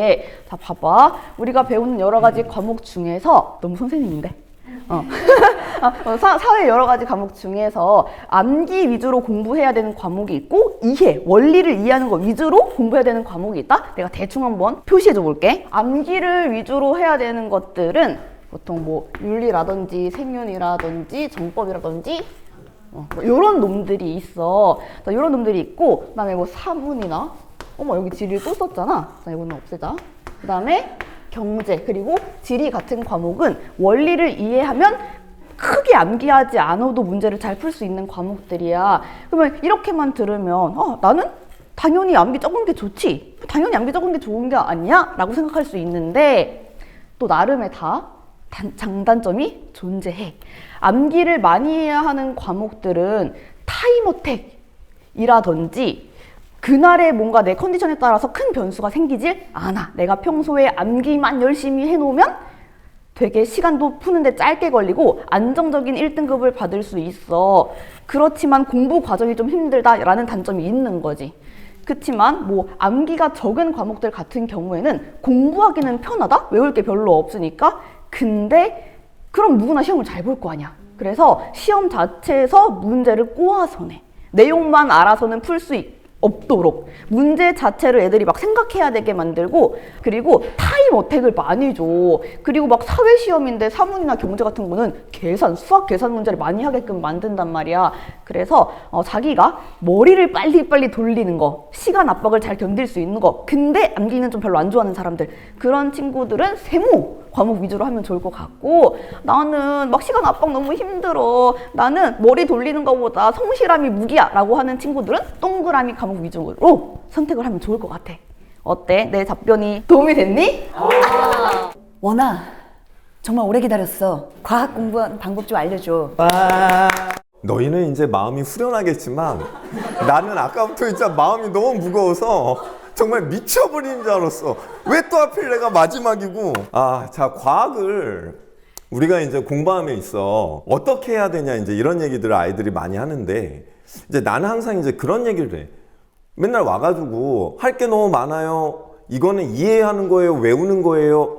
자, 봐봐. 우리가 배우는 여러 가지 과목 중에서 너무 선생님인데? 사회 여러 가지 과목 중에서 암기 위주로 공부해야 되는 과목이 있고 이해, 원리를 이해하는 거 위주로 공부해야 되는 과목이 있다? 내가 대충 한번 표시해 줘 볼게. 암기를 위주로 해야 되는 것들은 보통 뭐 윤리라든지 생윤이라든지 정법이라든지 뭐 이런 놈들이 있어. 자, 이런 놈들이 있고, 그 다음에 뭐 사문이나 여기 지리를 또 썼잖아. 자, 이거는 없애자. 그 다음에 경제, 그리고 지리 같은 과목은 원리를 이해하면 크게 암기하지 않아도 문제를 잘 풀 수 있는 과목들이야. 그러면 이렇게만 들으면 나는 당연히 암기 적은 게 좋지, 당연히 암기 적은 게 좋은 게 아니야? 라고 생각할 수 있는데 또 나름의 다 장단점이 존재해. 암기를 많이 해야 하는 과목들은 타임어택이라든지 그날의 뭔가 내 컨디션에 따라서 큰 변수가 생기질 않아. 내가 평소에 암기만 열심히 해놓으면 되게 시간도 푸는데 짧게 걸리고 안정적인 1등급을 받을 수 있어. 그렇지만 공부 과정이 좀 힘들다라는 단점이 있는 거지. 그렇지만 뭐 암기가 적은 과목들 같은 경우에는 공부하기는 편하다? 외울 게 별로 없으니까. 근데 그럼 누구나 시험을 잘 볼 거 아니야. 그래서 시험 자체에서 문제를 꼬아서 내. 내용만 알아서는 풀 수 없도록 문제 자체를 애들이 막 생각해야 되게 만들고, 그리고 타임 어택을 많이 줘. 그리고 막 사회 시험인데 사문이나 경제 같은 거는 수학 계산 문제를 많이 하게끔 만든단 말이야. 그래서 자기가 머리를 빨리빨리 돌리는 거, 시간 압박을 잘 견딜 수 있는 거, 근데 암기는 좀 별로 안 좋아하는 사람들, 그런 친구들은 세모 과목 위주로 하면 좋을 것 같고, 나는 막 시간 압박 너무 힘들어, 나는 머리 돌리는 것보다 성실함이 무기야 라고 하는 친구들은 동그라미 과목 위주로 선택을 하면 좋을 것 같아. 어때? 내 답변이 도움이 됐니? 원아, 정말 오래 기다렸어. 과학 공부하는 방법 좀 알려줘. 너희는 이제 마음이 후련하겠지만 나는 아까부터 진짜 마음이 너무 무거워서 정말 미쳐버리는 줄 알았어. 왜 또 하필 내가 마지막이고. 자, 과학을 우리가 이제 공부함에 있어 어떻게 해야 되냐, 이제 이런 얘기들을 아이들이 많이 하는데, 이제 나는 항상 이제 그런 얘기를 해. 맨날 와가지고 할 게 너무 많아요. 이거는 이해하는 거예요, 외우는 거예요.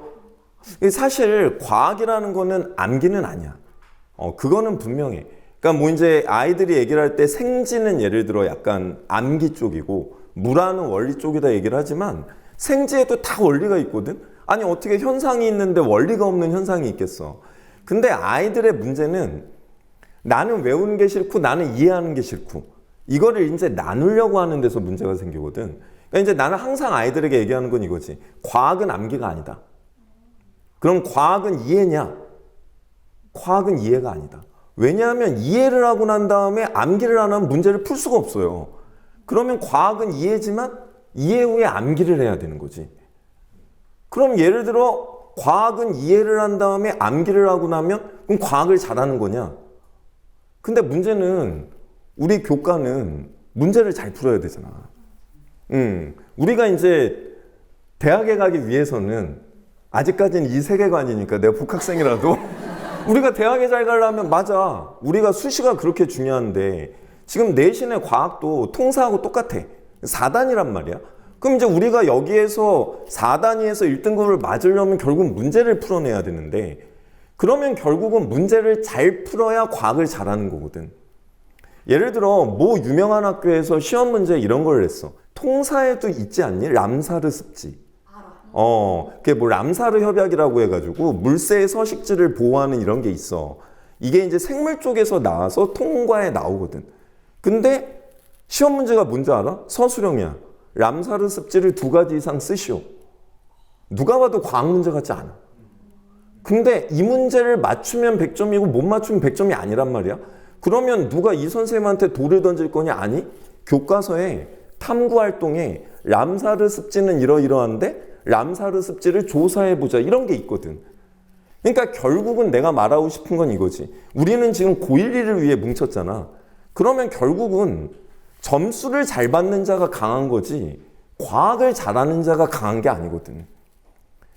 사실 과학이라는 거는 암기는 아니야. 그거는 분명해. 그러니까 뭐 이제 아이들이 얘기를 할 때 생지는 예를 들어 약간 암기 쪽이고 무라는 원리 쪽이다 얘기를 하지만 생지에도 다 원리가 있거든. 아니 어떻게 현상이 있는데 원리가 없는 현상이 있겠어. 근데 아이들의 문제는 나는 외우는 게 싫고 나는 이해하는 게 싫고 이거를 이제 나누려고 하는 데서 문제가 생기거든. 그러니까 이제 나는 항상 아이들에게 얘기하는 건 이거지. 과학은 암기가 아니다. 그럼 과학은 이해냐? 과학은 이해가 아니다. 왜냐하면 이해를 하고 난 다음에 암기를 안 하면 문제를 풀 수가 없어요. 그러면 과학은 이해지만 이해 후에 암기를 해야 되는 거지. 그럼 예를 들어 과학은 이해를 한 다음에 암기를 하고 나면 그럼 과학을 잘하는 거냐? 근데 문제는 우리 교과는 문제를 잘 풀어야 되잖아. 우리가 이제 대학에 가기 위해서는 아직까지는 이 세계관이니까 내가 복학생이라도 우리가 대학에 잘 가려면 맞아. 우리가 수시가 그렇게 중요한데 지금 내신의 과학도 통사하고 똑같아. 4단이란 말이야. 그럼 이제 우리가 여기에서 4단위에서 1등급을 맞으려면 결국 문제를 풀어내야 되는데 그러면 결국은 문제를 잘 풀어야 과학을 잘하는 거거든. 예를 들어 뭐 유명한 학교에서 시험 문제 이런 걸 냈어. 통사에도 있지 않니? 람사르 습지. 그게 뭐 람사르 협약이라고 해가지고 물새의 서식지를 보호하는 이런 게 있어. 이게 이제 생물 쪽에서 나와서 통과에 나오거든. 근데 시험 문제가 뭔지 알아? 서술형이야. 람사르 습지를 2가지 이상 쓰시오. 누가 봐도 과학 문제 같지 않아. 근데 이 문제를 맞추면 100점이고 못 맞추면 100점이 아니란 말이야. 그러면 누가 이 선생님한테 돌을 던질 거냐? 아니, 교과서에 탐구활동에 람사르 습지는 이러이러한데 람사르 습지를 조사해보자 이런 게 있거든. 그러니까 결국은 내가 말하고 싶은 건 이거지. 우리는 지금 고1, 2를 위해 뭉쳤잖아. 그러면 결국은 점수를 잘 받는 자가 강한 거지 과학을 잘하는 자가 강한 게 아니거든.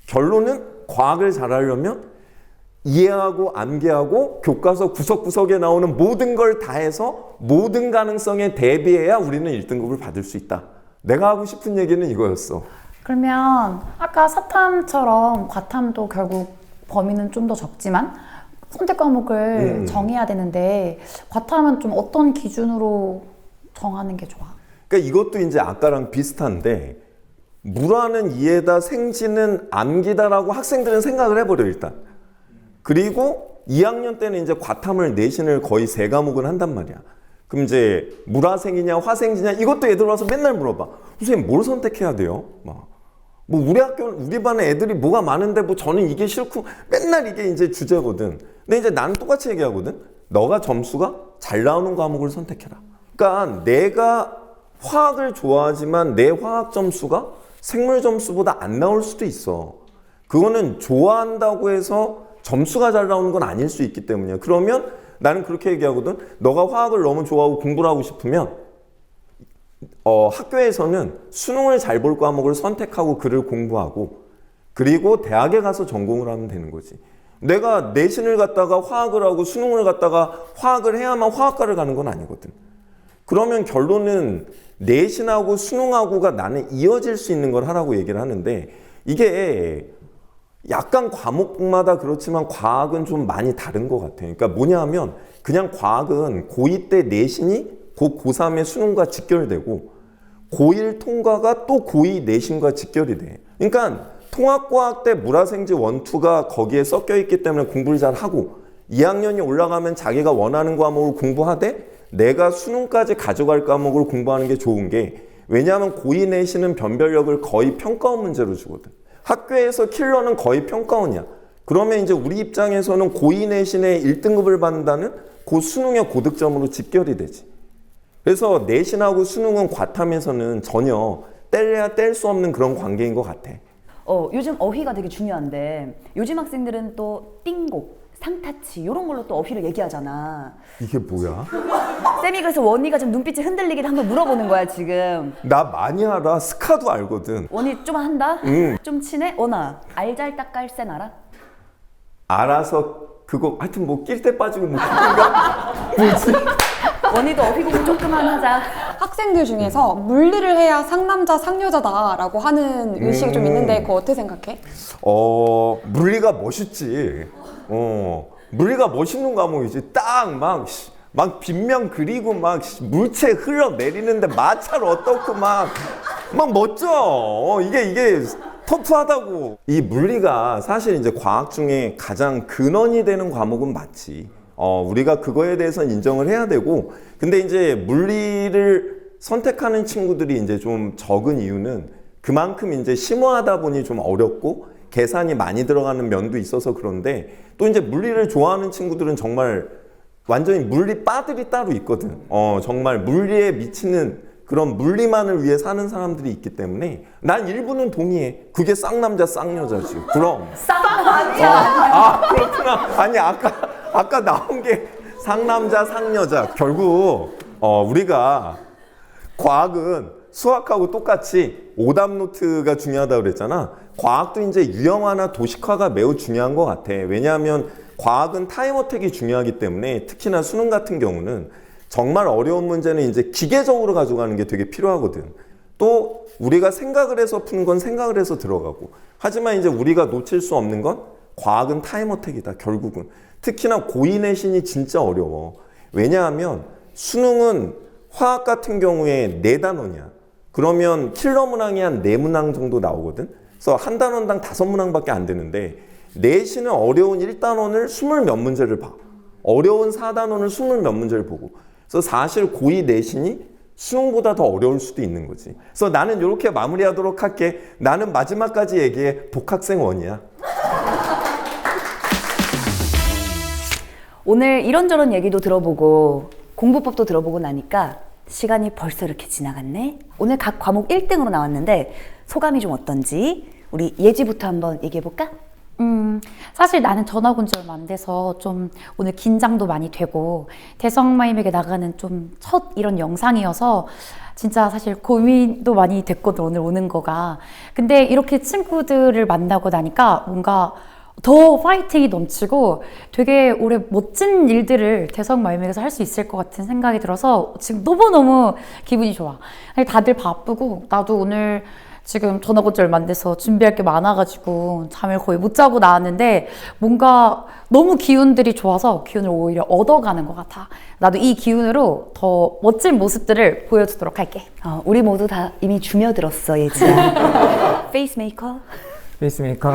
결론은 과학을 잘하려면 이해하고 암기하고 교과서 구석구석에 나오는 모든 걸 다 해서 모든 가능성에 대비해야 우리는 1등급을 받을 수 있다. 내가 하고 싶은 얘기는 이거였어. 그러면 아까 사탐처럼 과탐도 결국 범위는 좀 더 적지만 선택 과목을 정해야 되는데 과탐은 좀 어떤 기준으로 정하는 게 좋아? 그러니까 이것도 이제 아까랑 비슷한데 물화는 이해다, 생지는 암기다라고 학생들은 생각을 해버려 일단. 그리고 2학년 때는 이제 과탐을 내신을 거의 3과목을 한단 말이야. 그럼 이제 물화생이냐 화생지냐 이것도 애들 와서 맨날 물어봐. 선생님 뭘 선택해야 돼요? 뭐 우리 학교 우리 반에 애들이 뭐가 많은데 뭐 저는 이게 싫고 맨날 이게 이제 주제거든. 근데 이제 나는 똑같이 얘기하거든. 너가 점수가 잘 나오는 과목을 선택해라. 그러니까 내가 화학을 좋아하지만 내 화학 점수가 생물 점수보다 안 나올 수도 있어. 그거는 좋아한다고 해서 점수가 잘 나오는 건 아닐 수 있기 때문이야. 그러면 나는 그렇게 얘기하거든. 너가 화학을 너무 좋아하고 공부를 하고 싶으면 학교에서는 수능을 잘 볼 과목을 선택하고 그를 공부하고 그리고 대학에 가서 전공을 하면 되는 거지. 내가 내신을 갖다가 화학을 하고 수능을 갖다가 화학을 해야만 화학과를 가는 건 아니거든. 그러면 결론은 내신하고 수능하고가 나는 이어질 수 있는 걸 하라고 얘기를 하는데 이게 약간 과목마다 그렇지만 과학은 좀 많이 다른 것 같아요. 그러니까 뭐냐 하면 그냥 과학은 고2 때 내신이 고3의 수능과 직결되고 고1 통과가 또 고2 내신과 직결이 돼. 그러니까 통합과학 때 물화생지 1, 2가 거기에 섞여 있기 때문에 공부를 잘 하고 2학년이 올라가면 자기가 원하는 과목을 공부하되 내가 수능까지 가져갈 과목을 공부하는 게 좋은 게 왜냐하면 고2 내신은 변별력을 거의 평가원 문제로 주거든. 학교에서 킬러는 거의 평가원이야. 그러면 이제 우리 입장에서는 고2 내신에 1등급을 받는다는 그 수능의 고득점으로 직결이 되지. 그래서 내신하고 수능은 과탐에서는 전혀 뗄래야 뗄 수 없는 그런 관계인 것 같아. 요즘 어휘가 되게 중요한데 요즘 학생들은 또 띵곡, 상타치 이런 걸로 또 어휘를 얘기하잖아. 이게 뭐야? 쌤이 그래서 원희가 좀 눈빛이 흔들리기를 한번 물어보는 거야 지금. 나 많이 알아. 스카도 알거든. 원희 좀 한다? 좀 친해? 원아 알잘딱깔센 알아? 알아서 그거 하여튼 뭐 낄 때 빠지고 뭐 그런가? 뭐지? 원희도 어휘 공부 조금만 하자. 학생들 중에서 물리를 해야 상남자 상여자다라고 하는 의식이 좀 있는데 그거 어떻게 생각해? 물리가 멋있지. 물리가 멋있는 과목이지. 딱 막 빗명 그리고 막 물체 흘러내리는데 마찰 어떻고 막 멋져. 이게 터프하다고. 이 물리가 사실 이제 과학 중에 가장 근원이 되는 과목은 맞지. 우리가 그거에 대해서는 인정을 해야 되고, 근데 이제 물리를 선택하는 친구들이 이제 좀 적은 이유는 그만큼 이제 심오하다 보니 좀 어렵고 계산이 많이 들어가는 면도 있어서 그런데, 또 이제 물리를 좋아하는 친구들은 정말 완전히 물리 빠들이 따로 있거든. 정말 물리에 미치는 그런 물리만을 위해 사는 사람들이 있기 때문에 난 일부는 동의해. 그게 쌍남자 쌍여자지. 그럼. 쌍남자. 그렇구나. 아니 아까 나온 게 상남자 상여자. 결국 우리가 과학은 수학하고 똑같이 오답 노트가 중요하다고 그랬잖아. 과학도 이제 유형화나 도식화가 매우 중요한 것 같아. 왜냐하면 과학은 타임어택이 중요하기 때문에, 특히나 수능 같은 경우는 정말 어려운 문제는 이제 기계적으로 가져가는 게 되게 필요하거든. 또 우리가 생각을 해서 푸는 건 생각을 해서 들어가고, 하지만 이제 우리가 놓칠 수 없는 건 과학은 타임어택이다, 결국은. 특히나 고2 내신이 진짜 어려워. 왜냐하면 수능은 화학 같은 경우에 4단원이야. 그러면 킬러 문항이 한 4문항 정도 나오거든. 그래서 한 단원당 5문항밖에 안 되는데, 내신은 어려운 1단원을 20 몇 문제를 봐. 어려운 4단원을 20 몇 문제를 보고. 그래서 사실 고2 내신이 수능보다 더 어려울 수도 있는 거지. 그래서 나는 이렇게 마무리하도록 할게. 나는 마지막까지 얘기해. 복학생 원이야. 오늘 이런저런 얘기도 들어보고 공부법도 들어보고 나니까 시간이 벌써 이렇게 지나갔네. 오늘 각 과목 1등으로 나왔는데 소감이 좀 어떤지 우리 예지부터 한번 얘기해볼까? 사실 나는 전학 온 지 얼마 안 돼서 좀 오늘 긴장도 많이 되고, 대성마임에게 나가는 좀 첫 이런 영상이어서 진짜 사실 고민도 많이 됐거든, 오늘 오는 거가. 근데 이렇게 친구들을 만나고 나니까 뭔가 더 파이팅이 넘치고 되게 올해 멋진 일들을 대성마임에서 할 수 있을 것 같은 생각이 들어서 지금 너무너무 기분이 좋아. 다들 바쁘고 나도 오늘 지금 전학 온 지 얼마 안 돼서 준비할 게 많아가지고 잠을 거의 못 자고 나왔는데, 뭔가 너무 기운들이 좋아서 기운을 오히려 얻어가는 것 같아. 나도 이 기운으로 더 멋진 모습들을 보여주도록 할게. 우리 모두 다 이미 주며들었어, 예지야. 페이스메이커? 페이스메이커.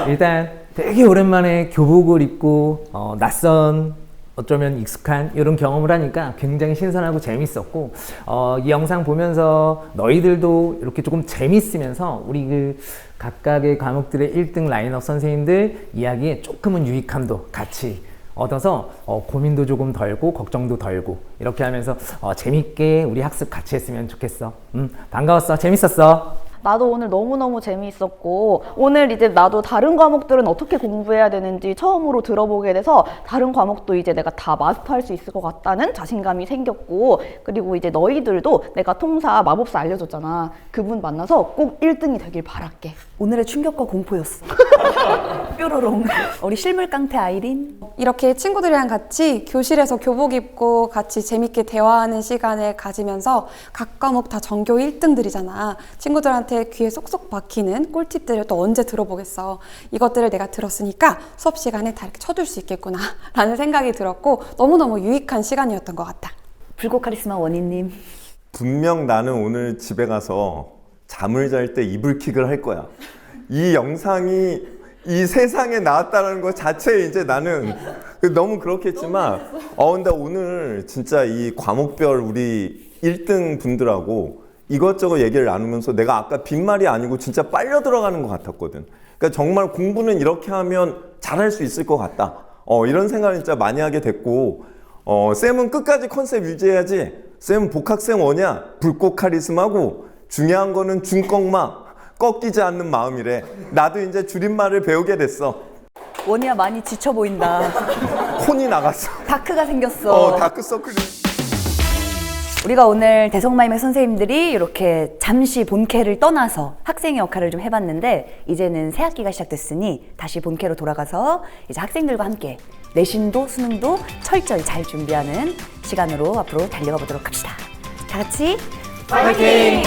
일단 되게 오랜만에 교복을 입고 낯선, 어쩌면 익숙한 이런 경험을 하니까 굉장히 신선하고 재밌었고, 이 영상 보면서 너희들도 이렇게 조금 재밌으면서 우리 그 각각의 과목들의 1등 라인업 선생님들 이야기에 조금은 유익함도 같이 얻어서 고민도 조금 덜고 걱정도 덜고 이렇게 하면서 재밌게 우리 학습 같이 했으면 좋겠어. 반가웠어. 재밌었어. 나도 오늘 너무너무 재미있었고, 오늘 이제 나도 다른 과목들은 어떻게 공부해야 되는지 처음으로 들어보게 돼서 다른 과목도 이제 내가 다 마스터할 수 있을 것 같다는 자신감이 생겼고, 그리고 이제 너희들도 내가 통사, 마법사 알려줬잖아. 그분 만나서 꼭 1등이 되길 바랄게. 오늘의 충격과 공포였어. 뾰로롱. 우리 실물 깡패 아이린. 이렇게 친구들이랑 같이 교실에서 교복 입고 같이 재밌게 대화하는 시간을 가지면서 각 과목 다 전교 1등들이잖아. 친구들한테 귀에 쏙쏙 박히는 꿀팁들을 또 언제 들어보겠어. 이것들을 내가 들었으니까 수업 시간에 다 이렇게 쳐줄 수 있겠구나 라는 생각이 들었고, 너무너무 유익한 시간이었던 것 같다. 불꽃 카리스마 원희님. 분명 나는 오늘 집에 가서 잠을 잘 때 이불킥을 할 거야. 이 영상이 이 세상에 나왔다는 것 자체에 이제 나는 너무 그렇겠지만, 근데 오늘 진짜 이 과목별 우리 1등 분들하고 이것저것 얘기를 나누면서 내가 아까 빈말이 아니고 진짜 빨려 들어가는 것 같았거든. 그러니까 정말 공부는 이렇게 하면 잘할 수 있을 것 같다. 이런 생각을 진짜 많이 하게 됐고, 쌤은 끝까지 컨셉 유지해야지. 쌤은 복학생 원이야. 불꽃 카리스마고, 중요한 거는 중꺾마, 꺾이지 않는 마음이래. 나도 이제 줄임말을 배우게 됐어. 원희야 많이 지쳐 보인다. 혼이 나갔어. 다크가 생겼어. 다크서클이. 우리가 오늘 대성마임의 선생님들이 이렇게 잠시 본캐를 떠나서 학생의 역할을 좀 해봤는데, 이제는 새 학기가 시작됐으니 다시 본캐로 돌아가서 이제 학생들과 함께 내신도 수능도 철저히 잘 준비하는 시간으로 앞으로 달려가 보도록 합시다. 다 같이 파이팅!